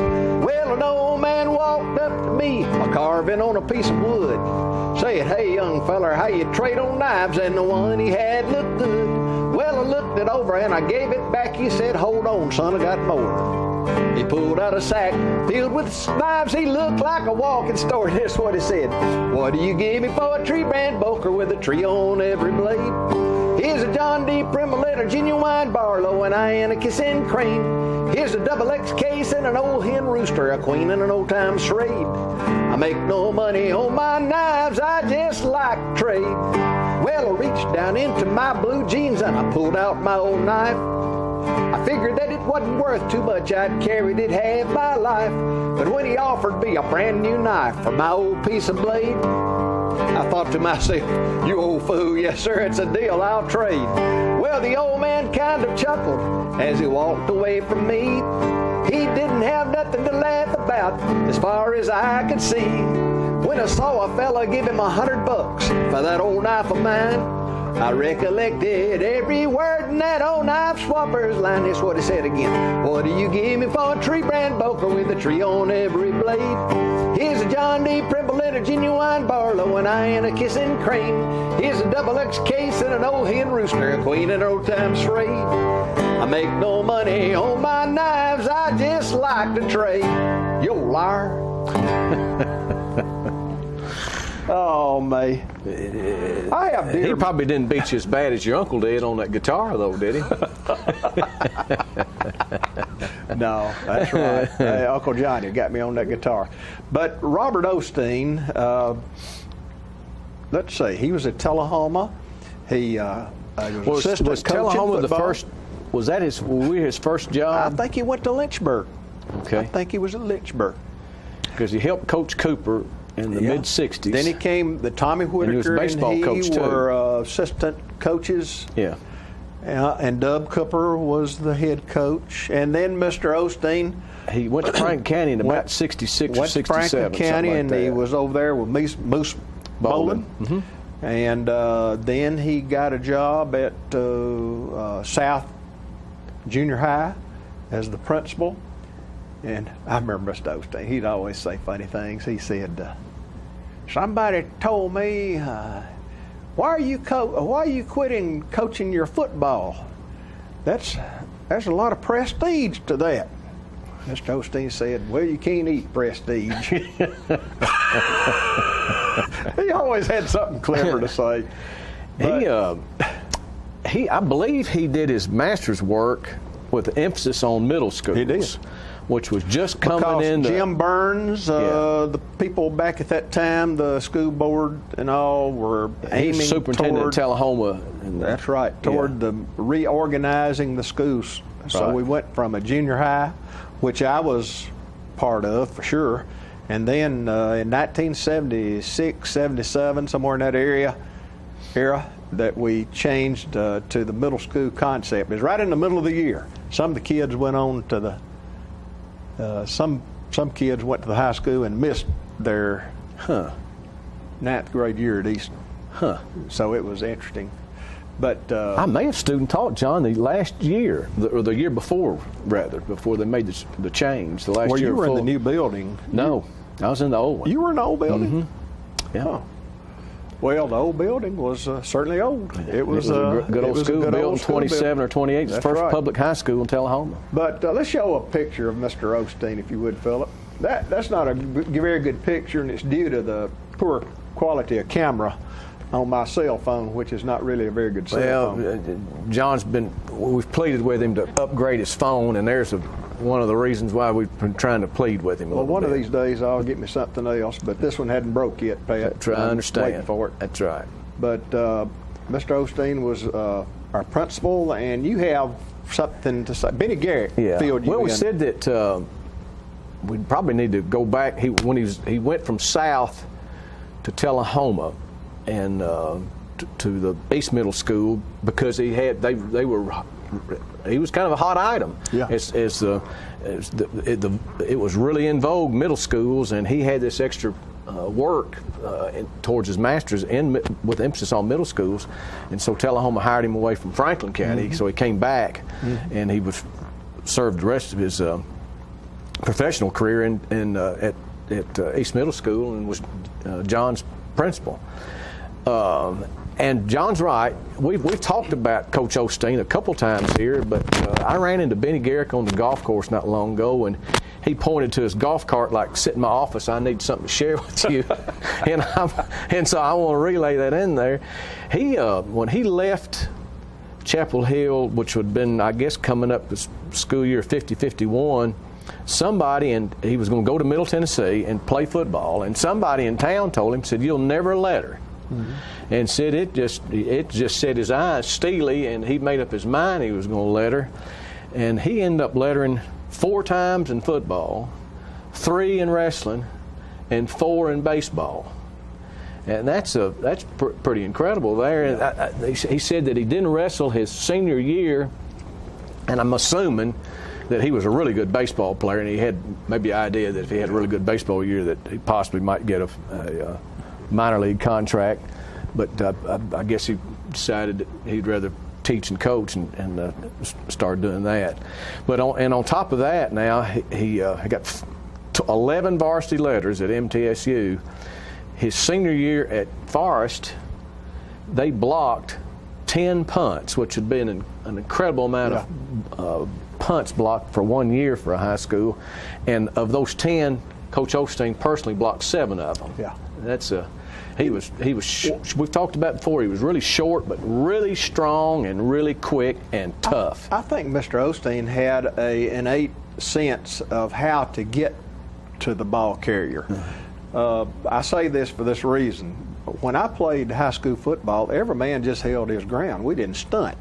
Well, an old man walked up to me, a carving on a piece of wood, saying, "Hey, young feller, how you trade on knives?" And the one he had looked good. Well, I looked it over and I gave it back. He said, "Hold on, son, I got more." He pulled out a sack filled with knives. He looked like a walking store. This is what he said: "What do you give me for a tree brand boker with a tree on every blade? Here's a John D. Primoletta, genuine Barlow, and Iana Kissing Crane. Here's a double X case and an old hen rooster, a queen and an old time charade. I make no money on my knives, I just like to trade." Well, I reached down into my blue jeans and I pulled out my old knife. I figured that it wasn't worth too much, I'd carried it half my life. But when he offered me a brand new knife for my old piece of blade, I thought to myself, "You old fool, yes sir, it's a deal, I'll trade." Well, the old man kind of chuckled as he walked away from me. He didn't have nothing to laugh about as far as I could see. When I saw a fella give him $100 for that old knife of mine, I recollected every word in that old knife swapper's line. Here's what he said again: "What do you give me for a tree brand boker with a tree on every blade? Here's a John D. Primoletta, genuine Barlow, and Iana Kissing Crane. Here's a double X case and an old hen rooster, a queen and an old time charade. I make no money on my knives, I just like to trade." You liar. Oh, May. I have deer. He probably didn't beat you as bad as your uncle did on that guitar, though, did he? No, that's right. Hey, Uncle Johnny got me on that guitar. But Robert Osteen, let's see, he was at Tullahoma. He was assistant coach Tullahoma in the football. first? Was that his first job? I think he went to Lynchburg. Okay. I think he was at Lynchburg. Because he helped Coach Cooper in the mid-'60s. Then he came, the Tommy Whitaker, and he was a baseball coach, too. Were assistant coaches. Yeah. And Dub Cooper was the head coach. And then Mr. Osteen. He went to Franklin County in about 66 or 67. Went to Franklin County, and he was over there with Moose Bowling. Mm-hmm. And then he got a job at South Junior High as the principal. And I remember Mr. Osteen, he'd always say funny things. He said, "Somebody told me, why are you quitting coaching your football? There's a lot of prestige to that." Mr. Osteen said, "Well, you can't eat prestige." He always had something clever to say. I believe he did his master's work with emphasis on middle schools. He did. Which was just coming in. Jim Burns, the people back at that time, the school board and all, were aiming superintendent toward at Tullahoma. That's right, toward the reorganizing the schools. So Right. we went from a junior high, which I was part of for sure, and then in 1976, 77, somewhere in that era, that we changed to the middle school concept. It was right in the middle of the year. Some of the kids went on to the some kids went to the high school and missed their ninth grade year at Easton. So it was interesting. But I may have student taught John the last year, or the year before, rather, before they made the change. The last well, year. You were in the new building. No, I was in the old one. You were in the old building? Mm-hmm. Yeah. Huh. Well, the old building was certainly old. It was a good old school built in 27 or 28. It's the first right. public high school in Tullahoma. But let's show a picture of Mr. Osteen, if you would, Philip. That's not a very good picture, and it's due to the poor quality of camera on my cell phone, which is not really a very good cell phone. We've pleaded with him to upgrade his phone, and there's one of the reasons why we've been trying to plead with him. Well, one of these days I'll get me something else, but this one hadn't broke yet, Pat. I understand. Waiting for it. That's right. But Mr. Osteen was our principal, and you have something to say. Benny Garrett filled you in. Well, we said that we probably need to go back. He went from South to Tullahoma and to the East Middle School because he was kind of a hot item. Yeah. It was really in vogue, middle schools, and he had this extra work towards his master's with emphasis on middle schools, and so Tullahoma hired him away from Franklin County. Mm-hmm. So he came back, and he served the rest of his professional career at East Middle School and was John's principal. And John's right. We've talked about Coach Osteen a couple times here, but I ran into Benny Garrick on the golf course not long ago, and he pointed to his golf cart like, sit in my office, I need something to share with you. and so I want to relay that in there. He when he left Chapel Hill, which would have been, I guess, coming up this school year 50-51, somebody, and he was going to go to Middle Tennessee and play football, and somebody in town told him, said, you'll never let her. Mm-hmm. And said it just set his eyes steely, and he made up his mind he was going to let her. And he ended up lettering 4 times in football, 3 in wrestling, and 4 in baseball. And that's pretty incredible there. And he said that he didn't wrestle his senior year, and I'm assuming that he was a really good baseball player, and he had maybe an idea that if he had a really good baseball year that he possibly might get a minor league contract. But I guess he decided that he'd rather teach and coach and started doing that. But on top of that, now he got 11 varsity letters at MTSU. His senior year at Forest, they blocked 10 punts, which had been an incredible amount of punts blocked for 1 year for a high school. And of those 10, Coach Osteen personally blocked 7 of them. Yeah, that's we've talked about before, he was really short but really strong and really quick and tough. I think Mr. Osteen had an innate sense of how to get to the ball carrier. I say this for this reason. When I played high school football, every man just held his ground. We didn't stunt.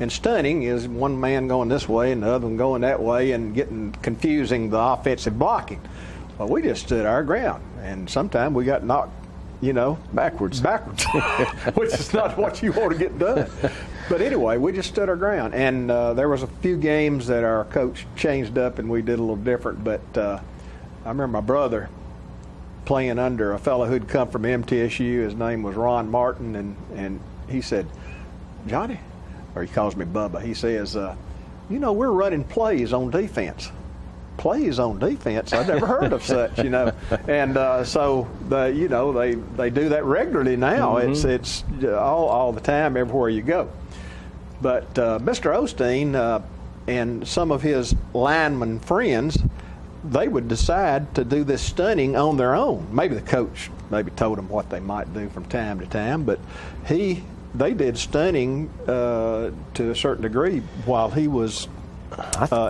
And stunting is one man going this way and the other one going that way and confusing the offensive blocking. Well, we just stood our ground, and sometimes we got knocked backwards, which is not what you want to get done. But anyway, we just stood our ground. And there was a few games that our coach changed up and we did a little different. But I remember my brother playing under a fellow who'd come from MTSU. His name was Ron Martin. And he said, Johnny, or he calls me Bubba, he says, we're running plays on defense. Plays on defense. I've never heard of such, And so they do that regularly now. Mm-hmm. It's all the time, everywhere you go. But Mr. Osteen and some of his lineman friends, they would decide to do this stunning on their own. Maybe the coach told them what they might do from time to time, but they did stunning to a certain degree while he was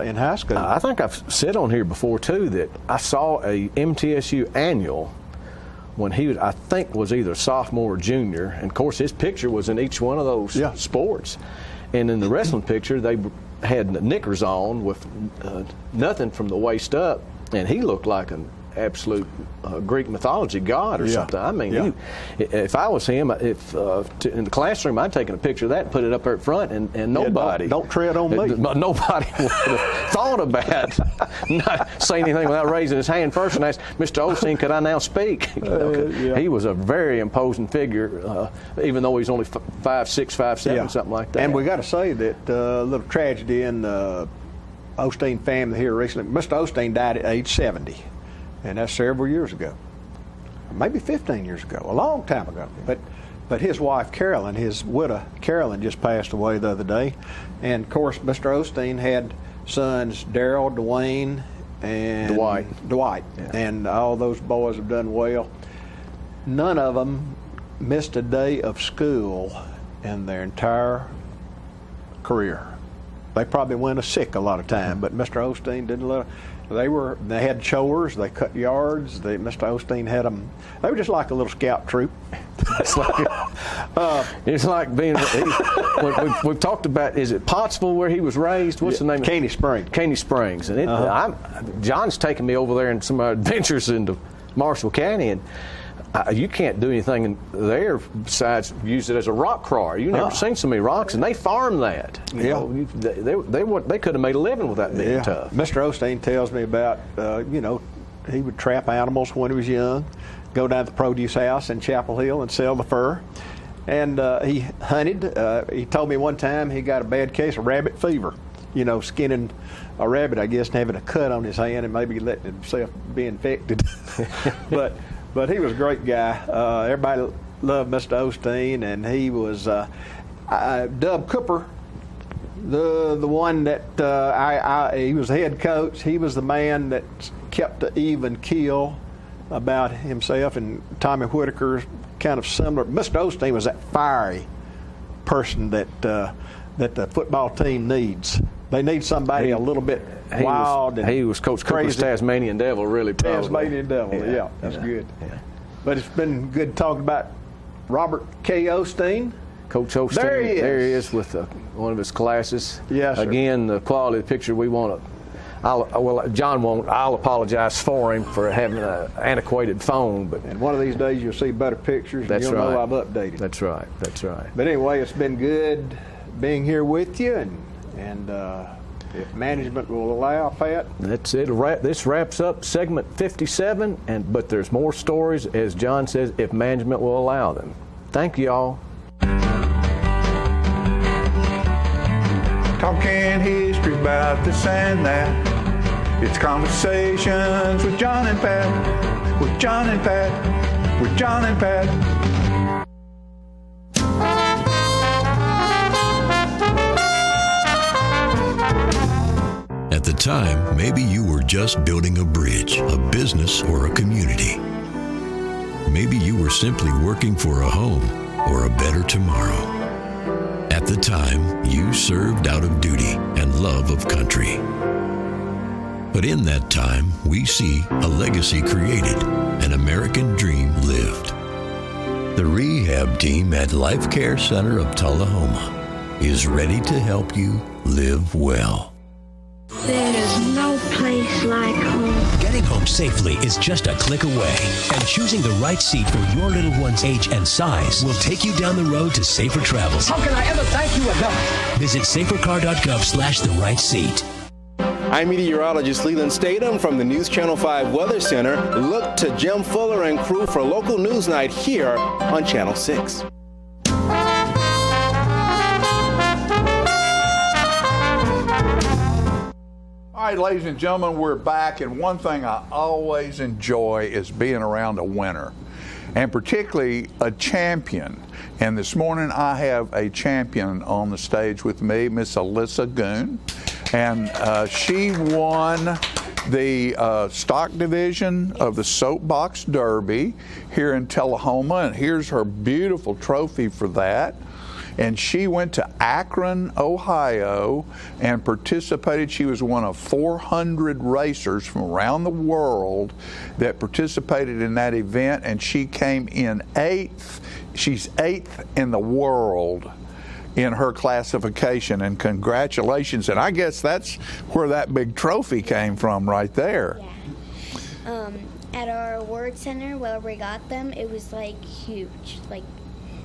in high school. I think I've said on here before too that I saw a MTSU annual when he was either sophomore or junior, and of course his picture was in each one of those sports. And in the wrestling picture, they had knickers on with nothing from the waist up, and he looked like an absolute Greek mythology god or something. I mean, if I was him, in the classroom, I'd taken a picture of that and put it up there at front, and nobody. Don't tread on me. Nobody would have thought about not saying anything without raising his hand first and ask, Mr. Osteen, could I now speak? He was a very imposing figure, even though he's only 5'6", 5'7", something like that. And we got to say that a little tragedy in Osteen family here recently. Mr. Osteen died at age 70, and that's several years ago, maybe 15 years ago, a long time ago. But his wife Carolyn, his widow Carolyn, just passed away the other day, and of course Mr. Osteen had sons Daryl, Dwayne, and Dwight, and all those boys have done well. None of them missed a day of school in their entire career. They probably went sick a lot of time, but Mr. Osteen didn't let them. They had chores, they cut yards. Mr. Osteen had them. They were just like a little scout troop. It's like being. We've talked about. Is it Pottsville where he was raised? What's the name? Caney Springs. Caney Springs, and John's taken me over there in some adventures into Marshall County, and you can't do anything there besides use it as a rock crawler. You've never seen so many rocks, and they farm that. You know, they could have made a living with that being tough. Mr. Osteen tells me about, he would trap animals when he was young, go down to the produce house in Chapel Hill and sell the fur. And he hunted. He told me one time he got a bad case of rabbit fever. You know, skinning a rabbit, I guess, and having a cut on his hand and maybe letting himself be infected. But he was a great guy. Everybody loved Mr. Osteen, and he was Dub Cooper, the one that he was the head coach. He was the man that kept the even keel about himself, and Tommy Whitaker's kind of similar. Mr. Osteen was that fiery person that the football team needs. They need somebody a little bit wild. He was Coach Cooper's Tasmanian Devil, really. Tasmanian Devil, that's good. Yeah. But it's been good talking about Robert K. Osteen. Coach Osteen. There he is with one of his classes. Yes, sir. Again, the quality of the picture we want to. John won't. I'll apologize for him for having an antiquated phone, and one of these days you'll see better pictures. That's and you'll know I've updated. That's right. But anyway, it's been good being here with you, and if management will allow, Pat. That's it. This wraps up segment 57, but there's more stories, as John says, if management will allow them. Thank you all. Talking history about this and that. It's conversations with John and Pat. With John and Pat. With John and Pat. At the time, maybe you were just building a bridge, a business, or a community. Maybe you were simply working for a home or a better tomorrow. At the time, you served out of duty and love of country. But in that time, we see a legacy created, an American dream lived. The rehab team at Life Care Center of Tullahoma is ready to help you live well. There is no place like home. Getting home safely is just a click away. And choosing the right seat for your little one's age and size will take you down the road to safer travels. How can I ever thank you enough? Visit safercar.gov/the-right seat. I'm meteorologist Leland Statham from the News Channel 5 Weather Center. Look to Jim Fuller and crew for local news night here on Channel 6. All right, ladies and gentlemen, we're back, and one thing I always enjoy is being around a winner, and particularly a champion. And this morning I have a champion on the stage with me, Miss Alyssa Goon, and she won the stock division of the Soapbox Derby here in Tullahoma, and here's her beautiful trophy for that. And she went to Akron, Ohio, and participated. She was one of 400 racers from around the world that participated in that event, and she came in 8th. She's 8th in the world in her classification, and congratulations. And I guess that's where that big trophy came from right there. Yeah. at our award center where we got them, it was like huge. Like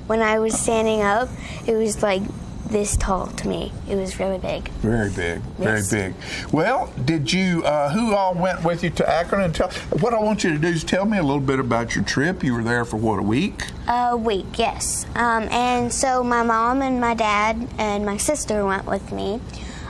when I was standing up, it was like this tall to me. It was really big. Very big, Yes. very big. Well, did you, who all went with you to Akron? And what I want you to do is tell me a little bit about your trip. You were there for what, a week? A week, yes. And so my mom and my dad and my sister went with me.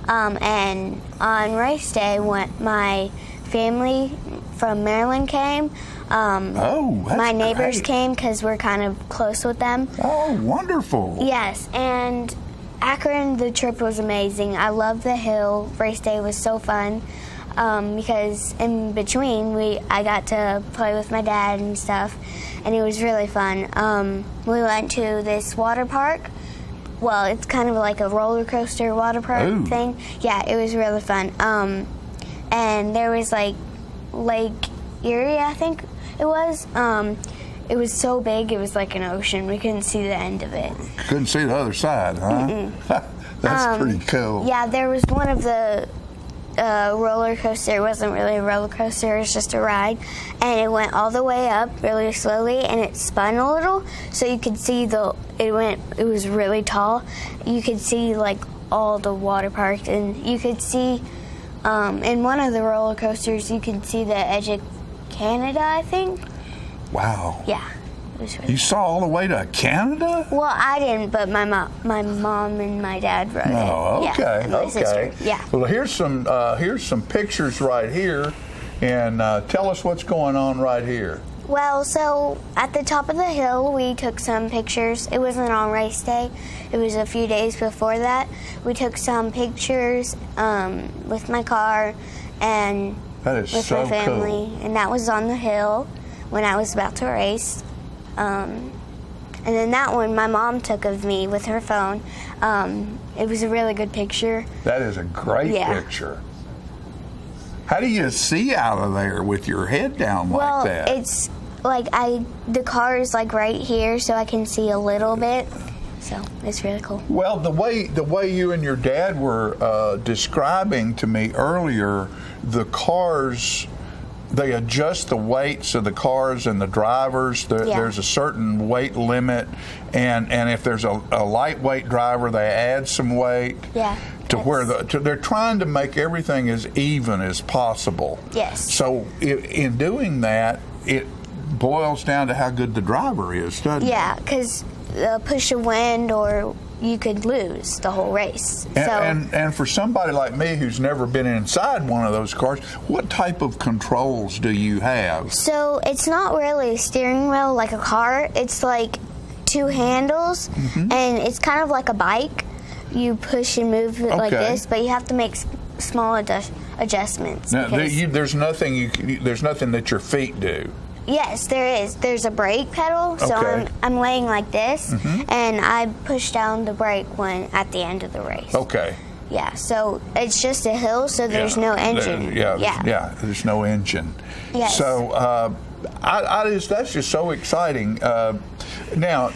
And on race day, my family from Maryland came. My neighbors came because we're kind of close with them. Oh, wonderful. Yes, and Akron, the trip was amazing. I loved the hill. Race day was so fun because in between, I got to play with my dad and stuff, and it was really fun. We went to this water park. Well, it's kind of like a roller coaster water park thing. Yeah, it was really fun. And there was like Lake Erie, I think it was. It was so big, it was like an ocean. We couldn't see the end of it. Couldn't see the other side, huh? That's pretty cool. Yeah, there was one of the roller coaster. It wasn't really a roller coaster, it was just a ride. And it went all the way up really slowly, and it spun a little, so you could see it was really tall. You could see like all the water parks, and you could see in one of the roller coasters, you could see the edge of Canada, I think. Wow. Yeah. It was really You saw all the way to Canada? Well, I didn't, but my mom and my dad rode it. Oh, okay, Yeah, and my okay. sister. Yeah. Well, here's some pictures right here, and tell us what's going on right here. Well, so at the top of the hill, we took some pictures. It wasn't on race day. It was a few days before that. We took some pictures with my car and That is with so my family, cool. and that was on the hill when I was about to race. And then that one my mom took of me with her phone. It was a really good picture. That is a great picture. How do you see out of there with your head down like that? Well, it's like the car is like right here, so I can see a little bit. So it's really cool. Well, the way you and your dad were describing to me earlier, the cars, they adjust the weights of the cars and the drivers. There's a certain weight limit, and if there's a lightweight driver, they add some weight. Yeah. To where they're trying to make everything as even as possible. Yes. So in doing that, it boils down to how good the driver is, doesn't it? Yeah, because push of wind or you could lose the whole race. And for somebody like me who's never been inside one of those cars, what type of controls do you have? So it's not really a steering wheel like a car. It's like two handles, and it's kind of like a bike. You push and move it like this, but you have to make small adjustments. Now, there's nothing that your feet do. Yes, there is. There's a brake pedal, so I'm laying like this, and I push down the brake when at the end of the race. Okay. Yeah, so it's just a hill, so there's no engine. There's no engine. Yes. So that's just so exciting. Now,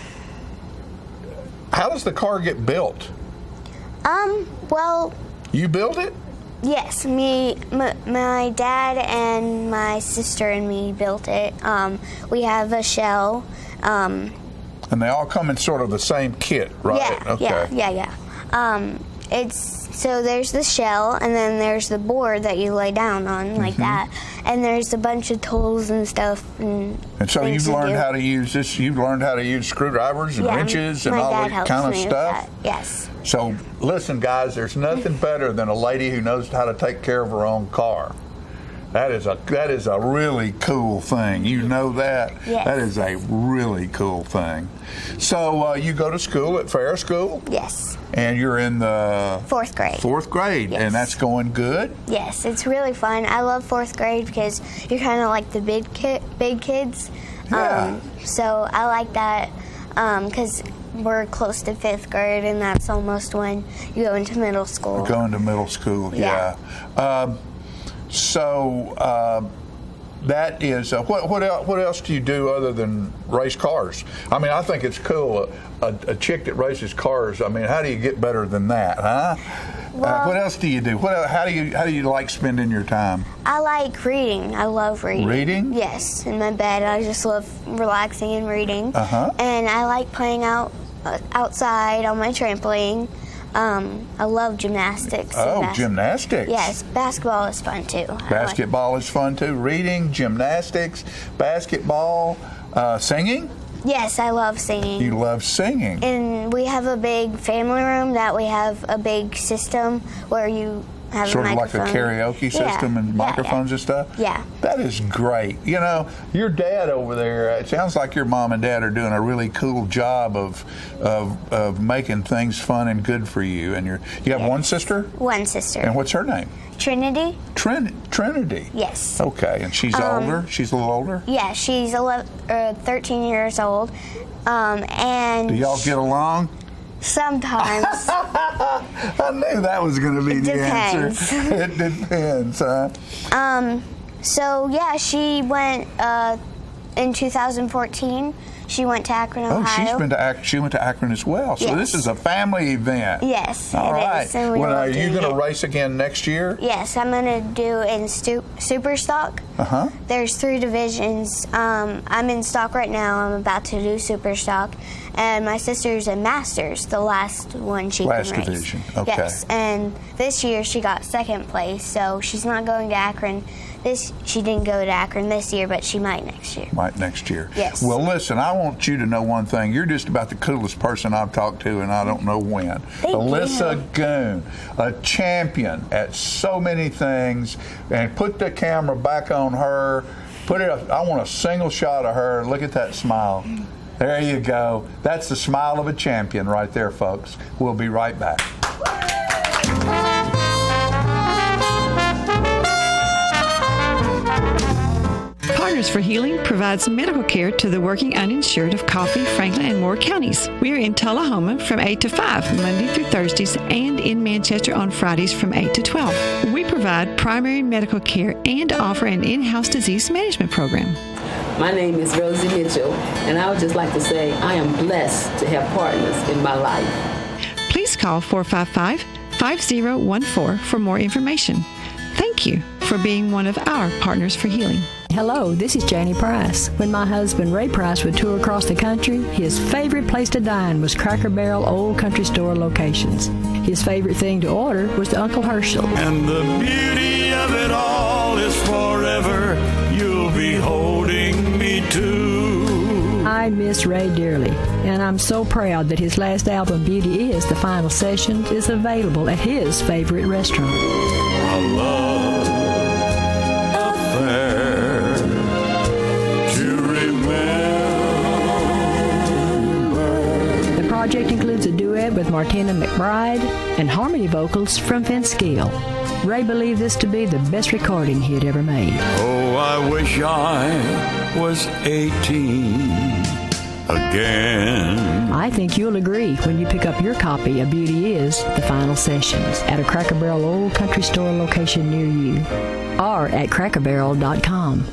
how does the car get built? Well, you build it? Yes, my dad and my sister and me built it. We have a shell. And they all come in sort of the same kit, right? Yeah. So there's the shell, and then there's the board that you lay down on like that, and there's a bunch of tools and stuff. And so you've learned how to use this. You've learned how to use screwdrivers and wrenches and all that kind of stuff. Yes. So listen, guys, there's nothing better than a lady who knows how to take care of her own car. That is a really cool thing. You know that? Yes. That is a really cool thing. So you go to school at Fair School? Yes. And you're in the 4th grade. 4th grade, Yes. and that's going good? Yes, it's really fun. I love 4th grade because you're kind of like the big kids. Yeah. So I like that because we're close to 5th grade, and that's almost when you go into middle school. Go into middle school, yeah. That is what else do you do other than race cars? I mean, I think it's cool. A chick that races cars. I mean, how do you get better than that, huh? what else do you do? How do you like spending your time? I like reading. I love reading. Reading? Yes, in my bed. I just love relaxing and reading. Uh-huh. And I like playing outside on my trampoline. I love gymnastics. Gymnastics. Yes, basketball is fun too. Basketball is fun too. Reading, gymnastics, basketball, singing? Yes, I love singing. You love singing. And we have a big family room that we have a big system where you have sort a of like a karaoke system and microphones and stuff? Yeah. That is great. You know, your dad over there, it sounds like your mom and dad are doing a really cool job of making things fun and good for you. And you have one sister? One sister. And what's her name? Trinity. Trinity? Yes. Okay, and she's older? She's a little older? Yeah, she's 13 years old. And do y'all get along? Sometimes. I knew that was going to be the answer. It depends, huh? So, yeah, she went in 2014. She went to Akron, Ohio. She went to Akron as well. So yes. This is a family event. Yes, all right. Is, and are you going to race again next year? Yes, I'm going to do in Super Stock. Uh-huh. There's 3 divisions. I'm in Stock right now. I'm about to do Super Stock. And my sister's in Masters, the last one she can race. Last division, okay. Yes, and this year she got 2nd place, so she's not going to Akron. She didn't go to Akron this year, but she might next year. Might next year. Yes. Well, listen, I want you to know one thing. You're just about the coolest person I've talked to, and I don't know when. Alyssa Goon, a champion at so many things, and put the camera back on her. I want a single shot of her. Look at that smile. There you go. That's the smile of a champion right there, folks. We'll be right back. Partners for Healing provides medical care to the working uninsured of Coffee, Franklin, and Moore counties. We are in Tullahoma from 8 to 5, Monday through Thursdays, and in Manchester on Fridays from 8 to 12. We provide primary medical care and offer an in-house disease management program. My name is Rosie Mitchell, and I would just like to say I am blessed to have partners in my life. Please call 455-5014 for more information. Thank you for being one of our Partners for Healing. Hello, this is Janie Price. When my husband Ray Price would tour across the country, his favorite place to dine was Cracker Barrel Old Country Store locations. His favorite thing to order was the Uncle Herschel. And the beauty of it all is forever. You'll be holding me too. I miss Ray dearly, and I'm so proud that his last album, Beauty Is, The Final Sessions, is available at his favorite restaurant. A love affair to remember. The project includes a duet with Martina McBride and harmony vocals from Vince Gill. Ray believed this to be the best recording he had ever made. Oh, I wish I was 18 again. I think you'll agree when you pick up your copy of Beauty Is, The Final Sessions at a Cracker Barrel Old Country Store location near you or at crackerbarrel.com.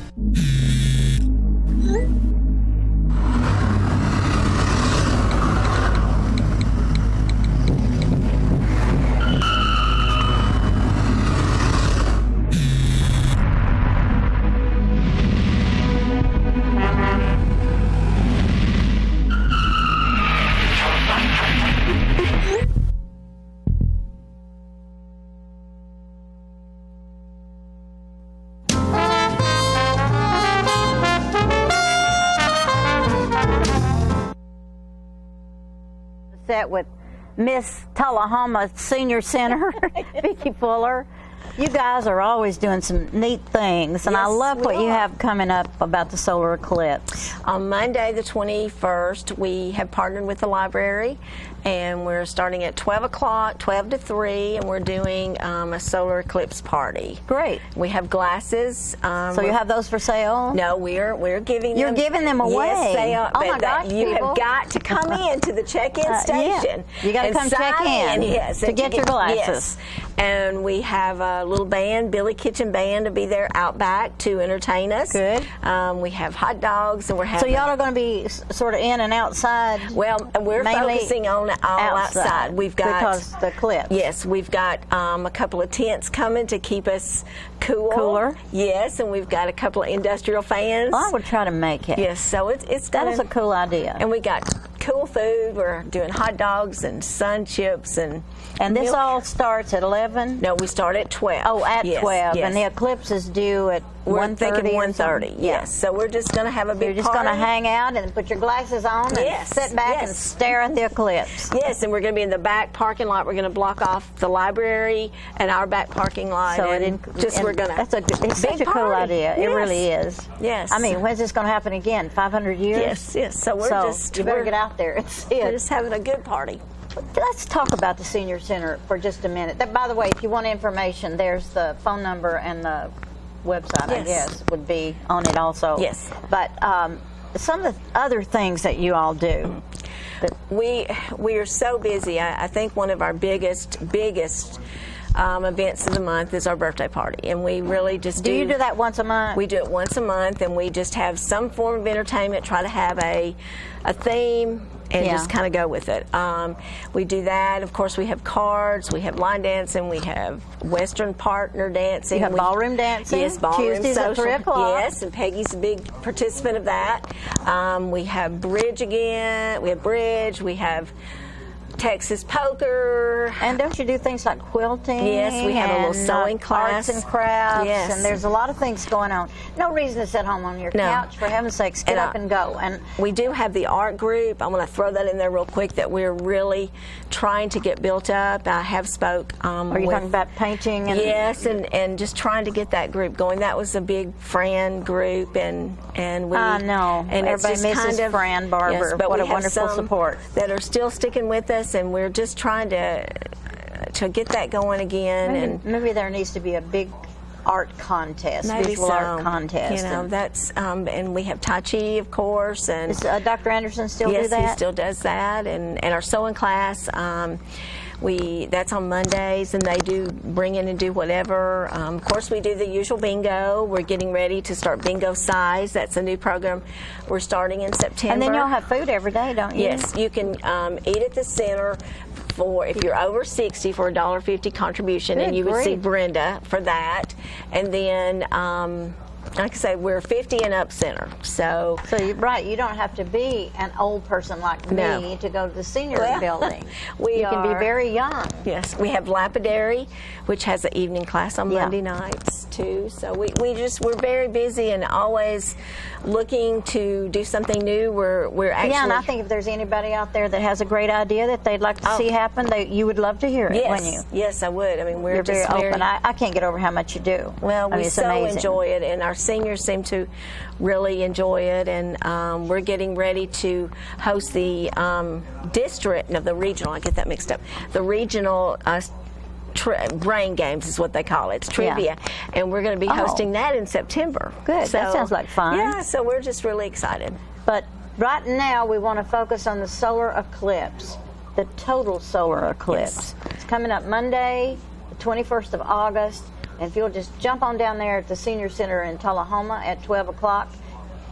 Set with Miss Tullahoma Senior Center, Vicki Fuller. You guys are always doing some neat things, and yes, I love what you you are. have coming up about the solar eclipse. On Monday, the 21st, we have partnered with the library, and we're starting at 12 o'clock, 12 to 3, and we're doing a solar eclipse party. Great. We have glasses. So you have those for sale? No, we're giving them. You're giving them away? Yes, they are. Oh, but my gosh, you people. have got to come in to the check-in Yeah. station. You got to and come check sign in yes, to and get your glasses. Yes. And we have a little band, Billy Kitchen Band, to be there out back to entertain us. Good. We have hot dogs, and we're having. So y'all are going to be sort of in and outside. Well, we're focusing on all outside. We've got because the clips. Yes, we've got a couple of tents coming to keep us cooler. Yes, and we've got a couple of industrial fans. Well, I would try to make it. Yes, so it's that is a cool idea. And we got cool food. We're doing hot dogs and sun chips and this milk. all starts at 11? No, we start at 12. Oh, at 12. Yes. And the eclipse is due at 1:30. We're thinking 1:30. Yes. So we're just going to have a big You're just party. going to hang out and put your glasses on and sit back and stare at the eclipse. Yes, and we're going to be in the back parking lot. We're going to block off the library and our back parking lot. So we're going to. It's such a cool idea. It really is. Yes. I mean, when's this going to happen again? 500 years? Yes. So you better get out there and see it. We're just having a good party. Let's talk about the Senior Center for just a minute. By the way, if you want information, there's the phone number and the website, I guess, would be on it also. Yes. But some of the other things that you all do. We are so busy. I think one of our biggest events of the month is our birthday party, and we really just do. You do that once a month? We do it once a month, and we just have some form of entertainment. Try to have a theme. And just kind of go with it. We do that. Of course, we have cards, we have line dancing, we have Western partner dancing. You have ballroom dancing? Yes, ballroom Tuesdays social. at 3 o'clock. Yes, and Peggy's a big participant of that. We have bridge again. We have bridge. We have Texas poker. And don't you do things like quilting? Yes, we have a little sewing class. Arts and crafts. Yes. And there's a lot of things going on. No reason to sit home on your couch. For heaven's sakes, get up and go. And we do have the art group. I want to throw that in there real quick that we're really trying to get built up. I have spoke. Are you talking about painting? And yes, and just trying to get that group going. That was a big Fran group, and we. I know. And everybody misses Fran Barber. Yes, but what we a wonderful have some support that are still sticking with us, and we're just trying to get that going again. Maybe there needs to be a big art contest, visual art contest. You know, that's and we have Tai Chi, of course. And does Dr. Anderson still do that? Yes, he still does that. And our sewing class, that's on Mondays, and they do bring in and do whatever. Of course, we do the usual bingo. We're getting ready to start Bingo Size. That's a new program we're starting in September. And then y'all have food every day, don't you? Yes, you can eat at the center. If you're over 60 for a $1.50 contribution, and you would see Brenda for that. And then, like I say, we're 50 and up center. So you're right. You don't have to be an old person like me to go to the senior building. You can be very young. Yes, we have Lapidary, which has an evening class on Monday nights too. So we're very busy and always looking to do something new. We're actually and I think if there's anybody out there that has a great idea that they'd like to see happen, you would love to hear it, wouldn't you? Yes, I would. I mean, you're very open. I can't get over how much you do. Well, we so amazing. Enjoy it, and our seniors seem to really enjoy it, and we're getting ready to host the the regional. I get that mixed up. The regional. Brain games is what they call it. It's trivia, and we're going to be hosting that in September. Good. So, that sounds like fun. Yeah, so we're just really excited. But right now we want to focus on the solar eclipse, the total solar eclipse. Yes. It's coming up Monday, the 21st of August, and if you'll just jump on down there at the Senior Center in Tullahoma at 12 o'clock,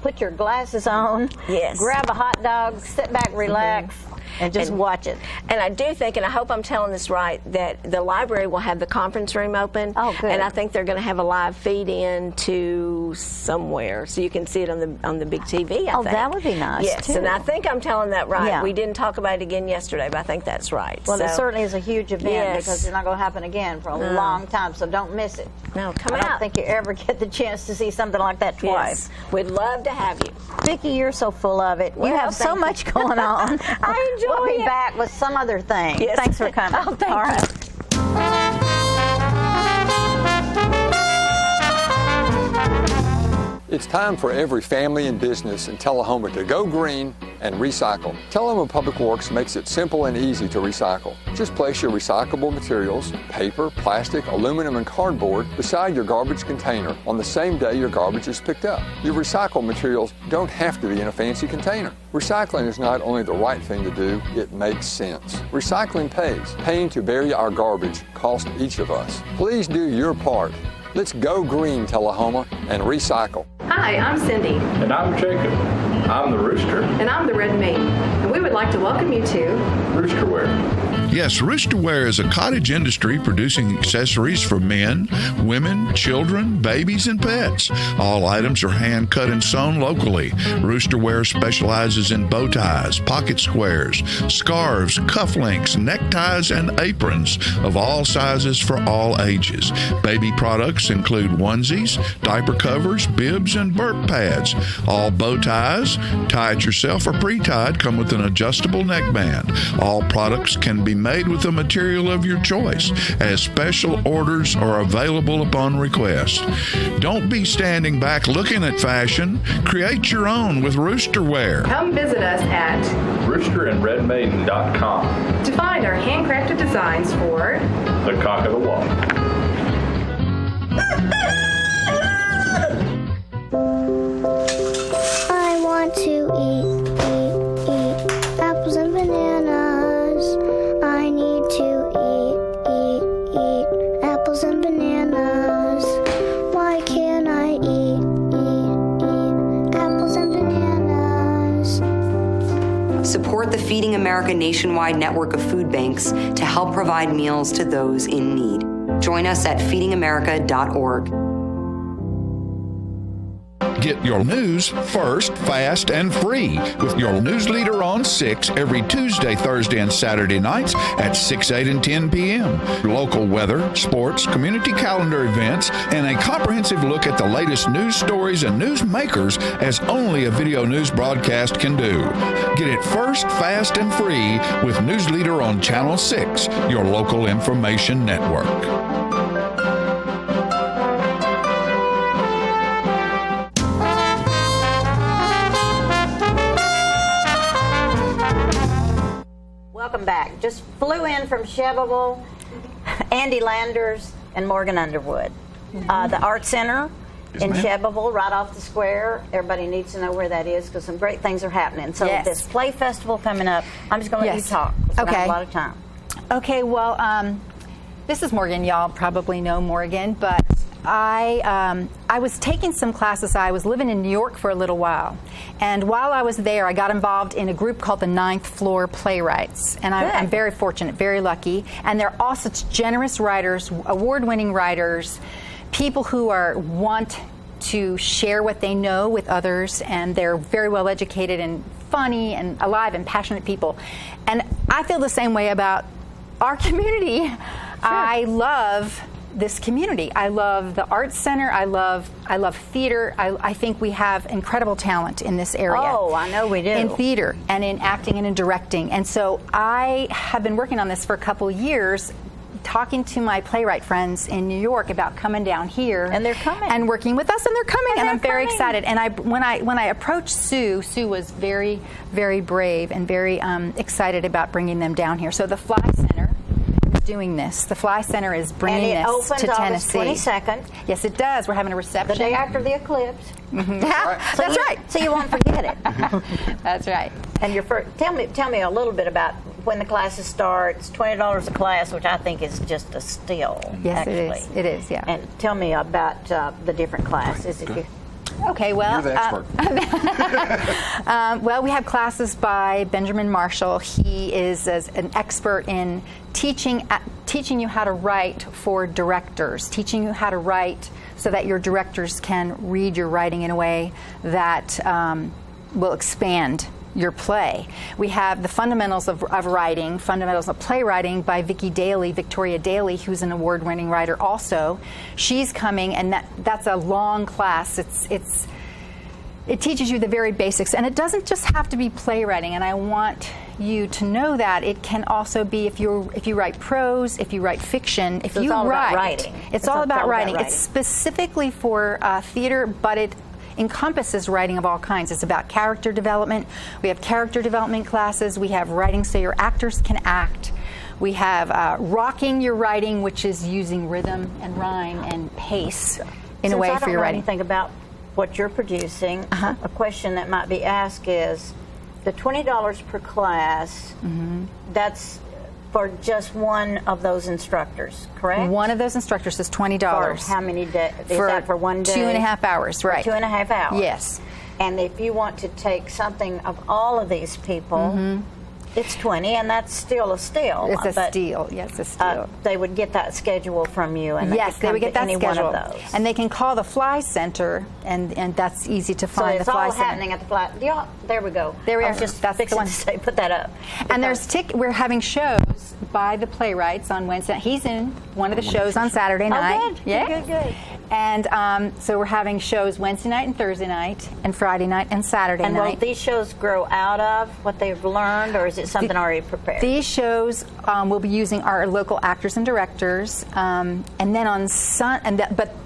put your glasses on, grab a hot dog, sit back, relax. And just watch it. And I do think, and I hope I'm telling this right, that the library will have the conference room open. Oh, good. And I think they're going to have a live feed in to somewhere, so you can see it on the big TV. I think. That would be nice. Yes, too. and I think I'm telling that right. Yeah. We didn't talk about it again yesterday, but I think that's right. Well, it certainly is a huge event because it's not going to happen again for a long time, so don't miss it. No, come out. I don't think you ever get the chance to see something like that twice. Yes. We'd love to have you. Vicki, you're so full of it. You have so much going on. I enjoy We'll be it. back with some other thing. Yes. Thanks for coming. Oh, thank All you. right. It's time for every family and business in Tullahoma to go green and recycle. Tullahoma Public Works makes it simple and easy to recycle. Just place your recyclable materials, paper, plastic, aluminum, and cardboard beside your garbage container on the same day your garbage is picked up. Your recycled materials don't have to be in a fancy container. Recycling is not only the right thing to do, it makes sense. Recycling pays. Paying to bury our garbage costs each of us. Please do your part. Let's go green, Tullahoma, and recycle. Hi, I'm Cindy. And I'm Jacob. I'm the Rooster. And I'm the Red Mate. And we would like to welcome you to Roosterwear. Yes, Roosterwear is a cottage industry producing accessories for men, women, children, babies, and pets. All items are hand cut and sewn locally. Roosterwear specializes in bow ties, pocket squares, scarves, cufflinks, neckties, and aprons of all sizes for all ages. Baby products include onesies, diaper covers, bibs, and burp pads. All bow ties, tie it yourself or pre-tied, come with an adjustable neckband. All products can be made with a material of your choice, as special orders are available upon request. Don't be standing back looking at fashion. Create your own with Roosterwear. come visit us at roosterandredmaiden.com to find our handcrafted designs for The Cock of the Walk. I want to eat apples and bananas. I need to eat apples and bananas. Why can't I eat apples and bananas? Support the Feeding America nationwide network of food banks to help provide meals to those in need. Join us at feedingamerica.org. Get your news first, fast, and free with your news leader on 6 every Tuesday, Thursday, and Saturday nights at 6, 8, and 10 p.m. Local weather, sports, community calendar events, and a comprehensive look at the latest news stories and news makers as only a video news broadcast can do. Get it first, fast, and free with News Leader on Channel 6, your local information network. Welcome back. Just flew in from Chevrolet, Andy Landers, and Morgan Underwood. The Art Center in Chevrolet, right off the square. Everybody needs to know where that is because some great things are happening. So this Play Festival coming up, I'm just going to let you talk. We don't have a lot of time. Okay, well, this is Morgan. Y'all probably know Morgan, but I was taking some classes. I was living in New York for a little while, and while I was there, I got involved in a group called the Ninth Floor Playwrights, and I'm very fortunate, very lucky, and they're all such generous writers, award-winning writers, people who want to share what they know with others, and they're very well educated and funny and alive and passionate people, and I feel the same way about our community. Sure. I love this community. I love the Arts Center. I love theater. I think we have incredible talent in this area. Oh, I know we do. In theater and in acting and in directing. And so I have been working on this for a couple of years, talking to my playwright friends in New York about coming down here. And they're coming. And working with us, and they're coming. And I'm very coming. excited. And when I approached Sue was very, very brave and very excited about bringing them down here. So the Fly Center is doing this. The Fly Center is bringing this to Tennessee. And it opens August 22nd. Yes, it does. We're having a reception. The day after the eclipse. Mm-hmm. That's right. So you won't forget it. That's right. And tell me a little bit about when the classes start. It's $20 a class, which I think is just a steal. Yes, actually. it is. It is, yeah. And tell me about the different classes. Okay, well, You're the expert. Well, we have classes by Benjamin Marshall. He is an expert in teaching you how to write for directors, teaching you how to write so that your directors can read your writing in a way that will expand your play. We have the fundamentals of writing, fundamentals of playwriting by Victoria Daly, who's an award-winning writer also. She's coming, and that's a long class. It teaches you the very basics, and it doesn't just have to be playwriting, and I want you to know that it can also be if you write prose, if you write fiction, It's all about writing. It's all about writing. It's specifically for theater, but encompasses writing of all kinds. It's about character development. We have character development classes. We have writing so your actors can act. We have rocking your writing, which is using rhythm and rhyme and pace in a way for your writing. Think about what you're producing. A question that might be asked is, the $20 per class, that's for just one of those instructors, correct? One of those instructors is $20. For how many days? Is that for one day? 2.5 hours, right. For 2.5 hours. Yes. And if you want to take something of all of these people, it's 20, and that's still a steal. It's a steal. Yes, a steal. They would get that schedule from you, and yes, they would get that any schedule. One of those. And they can call the Fly Center, and that's easy to find. So it's the Fly all Center. happening at the Fly. There we go. There we are. I was just that's fixing the one. to say, put that up. And we're having shows by the playwrights on Wednesday. He's in one of the shows on Saturday night. Oh, good. Yeah. Good. And so we're having shows Wednesday night and Thursday night, and Friday night and Saturday and night. will these shows grow out of what they've learned, or is it something already prepared? These shows will be using our local actors and directors, and then on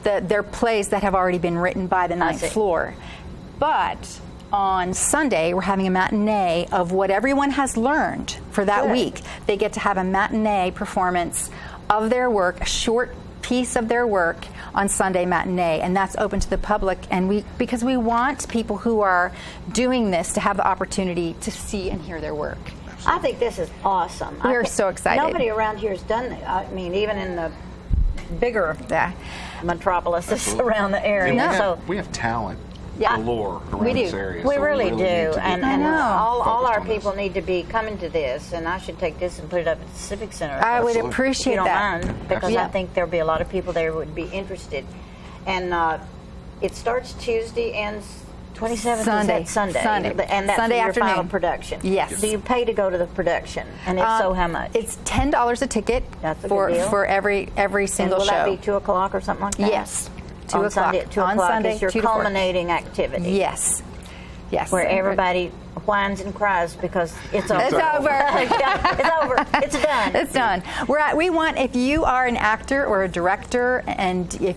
they're plays that have already been written by the ninth floor. But on Sunday, we're having a matinee of what everyone has learned for that week. They get to have a matinee performance of their work, a short piece of their work on Sunday matinee, and that's open to the public. And because we want people who are doing this to have the opportunity to see and hear their work. I think this is awesome. We're so excited. Nobody around here has done that. I mean, even in the bigger metropolises around the area. We have talent. Galore around this area. We so really do, and all our focused on people need to be coming to this. And I should take this and put it up at the Civic Center. I would appreciate if you don't that mind, because I think there'll be a lot of people there who would be interested. And it starts Tuesday and 27th Sunday. is that Sunday, and that's Sunday your afternoon. final production. Yes. Do you pay to go to the production? And if so, how much? It's $10 a ticket for every single and will show. That be 2 o'clock or something like that? Yes. 2 on o'clock. Sunday at 2 on o'clock Sunday, is your 2 to 4. culminating activity. Yes. Yes. Where everybody whines and cries because it's over. It's over. It's over. It's done. It's done. We want, if you are an actor or a director,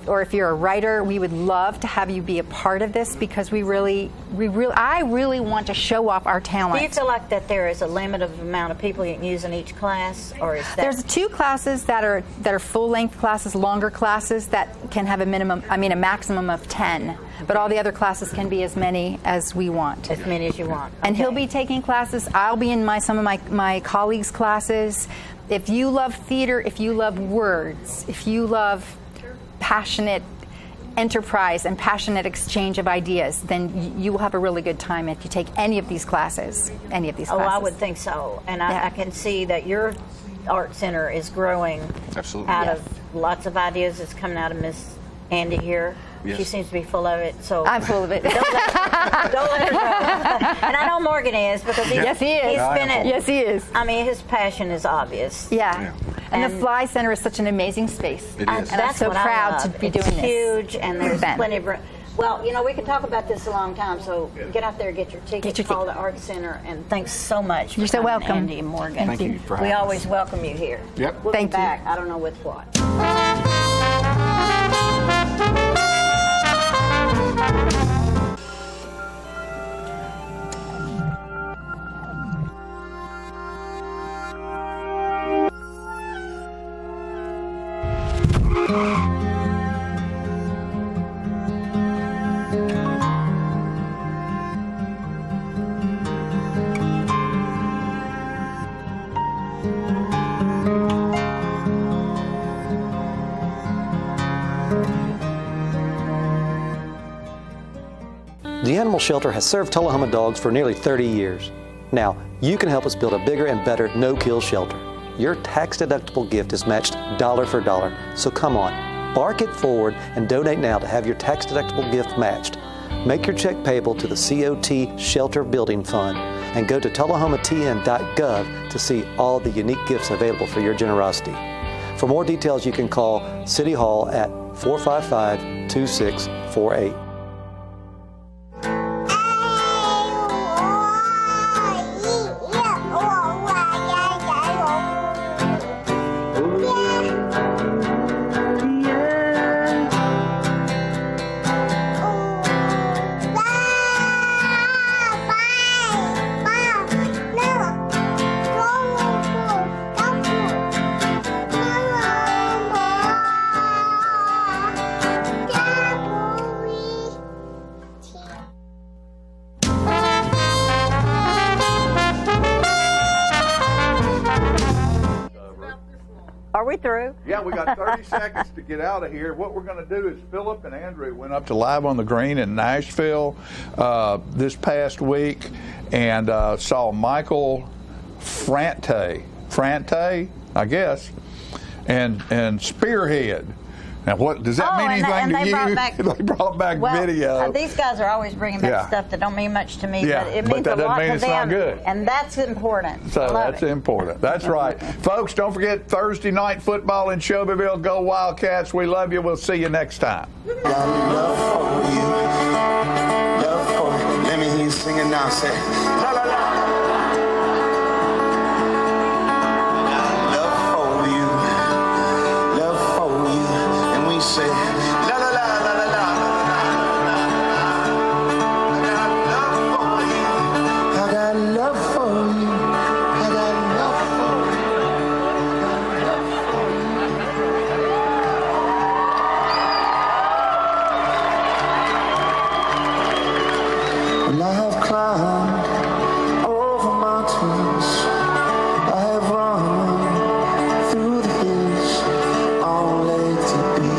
or if you're a writer, we would love to have you be a part of this, because I really want to show off our talent. Do you feel like that there is a limit of the amount of people you can use in each class, or is that? There's 2 classes that are full-length classes, longer classes that can have a maximum of 10. But all the other classes can be as many as we want. As many as you want. And he'll be taking classes. I'll be in some of my colleagues' classes. If you love theater, if you love words, if you love passionate enterprise and passionate exchange of ideas, then you will have a really good time if you take any of these classes. Oh, I would think so. And I can see that your art center is growing out of lots of ideas that's coming out of Miss Andy here. Yes. She seems to be full of it. So I'm full of it. Don't let her go. And I know Morgan is, because yes, he is. He's been it. Yes, he is. I mean, his passion is obvious. Yeah. And the Fly Center is such an amazing space. It is. And I'm so proud to be doing this. It's huge, and there's plenty of room. Well, we can talk about this a long time, so get out there, get your ticket, call the Art Center, and thanks so much for You're so coming, welcome. Andy and Morgan. Thank you for having We us. always welcome you here. Yep. We'll Thank be you. back. I don't know with what. The Animal Shelter has served Tullahoma dogs for nearly 30 years. Now, you can help us build a bigger and better no-kill shelter. Your tax-deductible gift is matched dollar for dollar, so come on, bark it forward and donate now to have your tax-deductible gift matched. Make your check payable to the COT Shelter Building Fund and go to tullahomatn.gov to see all the unique gifts available for your generosity. For more details, you can call City Hall at 455-2648. Are we through? Yeah, we got 30 seconds to get out of here. What we're going to do is Philip and Andrew went up to Live on the Green in Nashville this past week and saw Michael Frante, I guess, and Spearhead. Now, what does that mean anything to you? They brought back video. These guys are always bringing back stuff that don't mean much to me, Yeah, but it but means that a lot doesn't mean to it's them, not good. and that's important. So that's important. That's right. Folks, don't forget Thursday night football in Shelbyville. Go Wildcats. We love you. We'll see you next time. Love for you. Let me hear you singing now. Say, la la la. Say, la la la la la la. I got love for you. I got love for you. Well, I have climbed over mountains. I have run through the hills, only to be.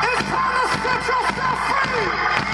It's time to set yourself free.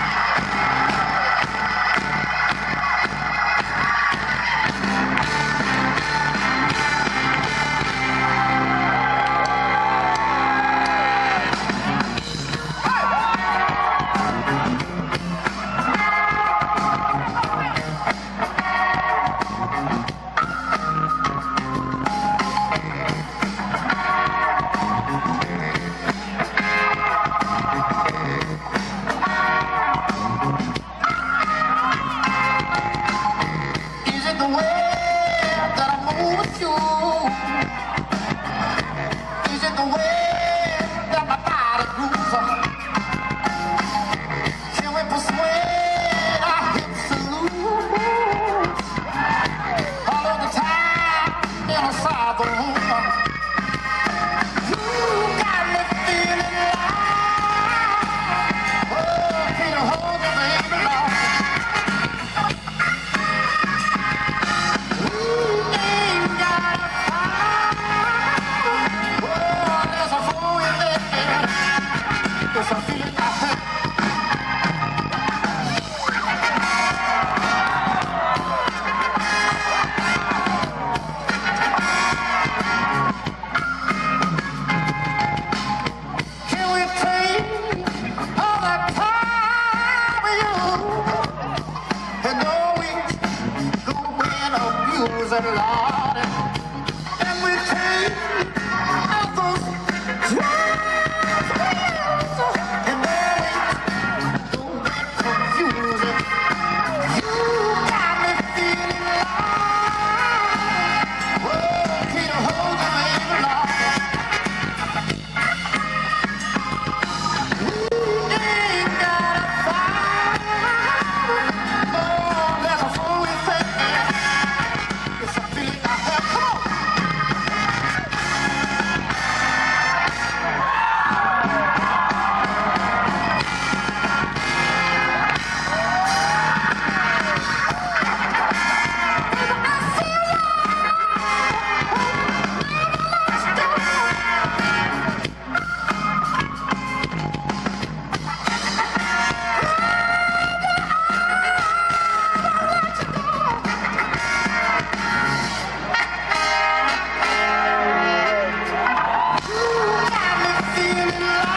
feeling like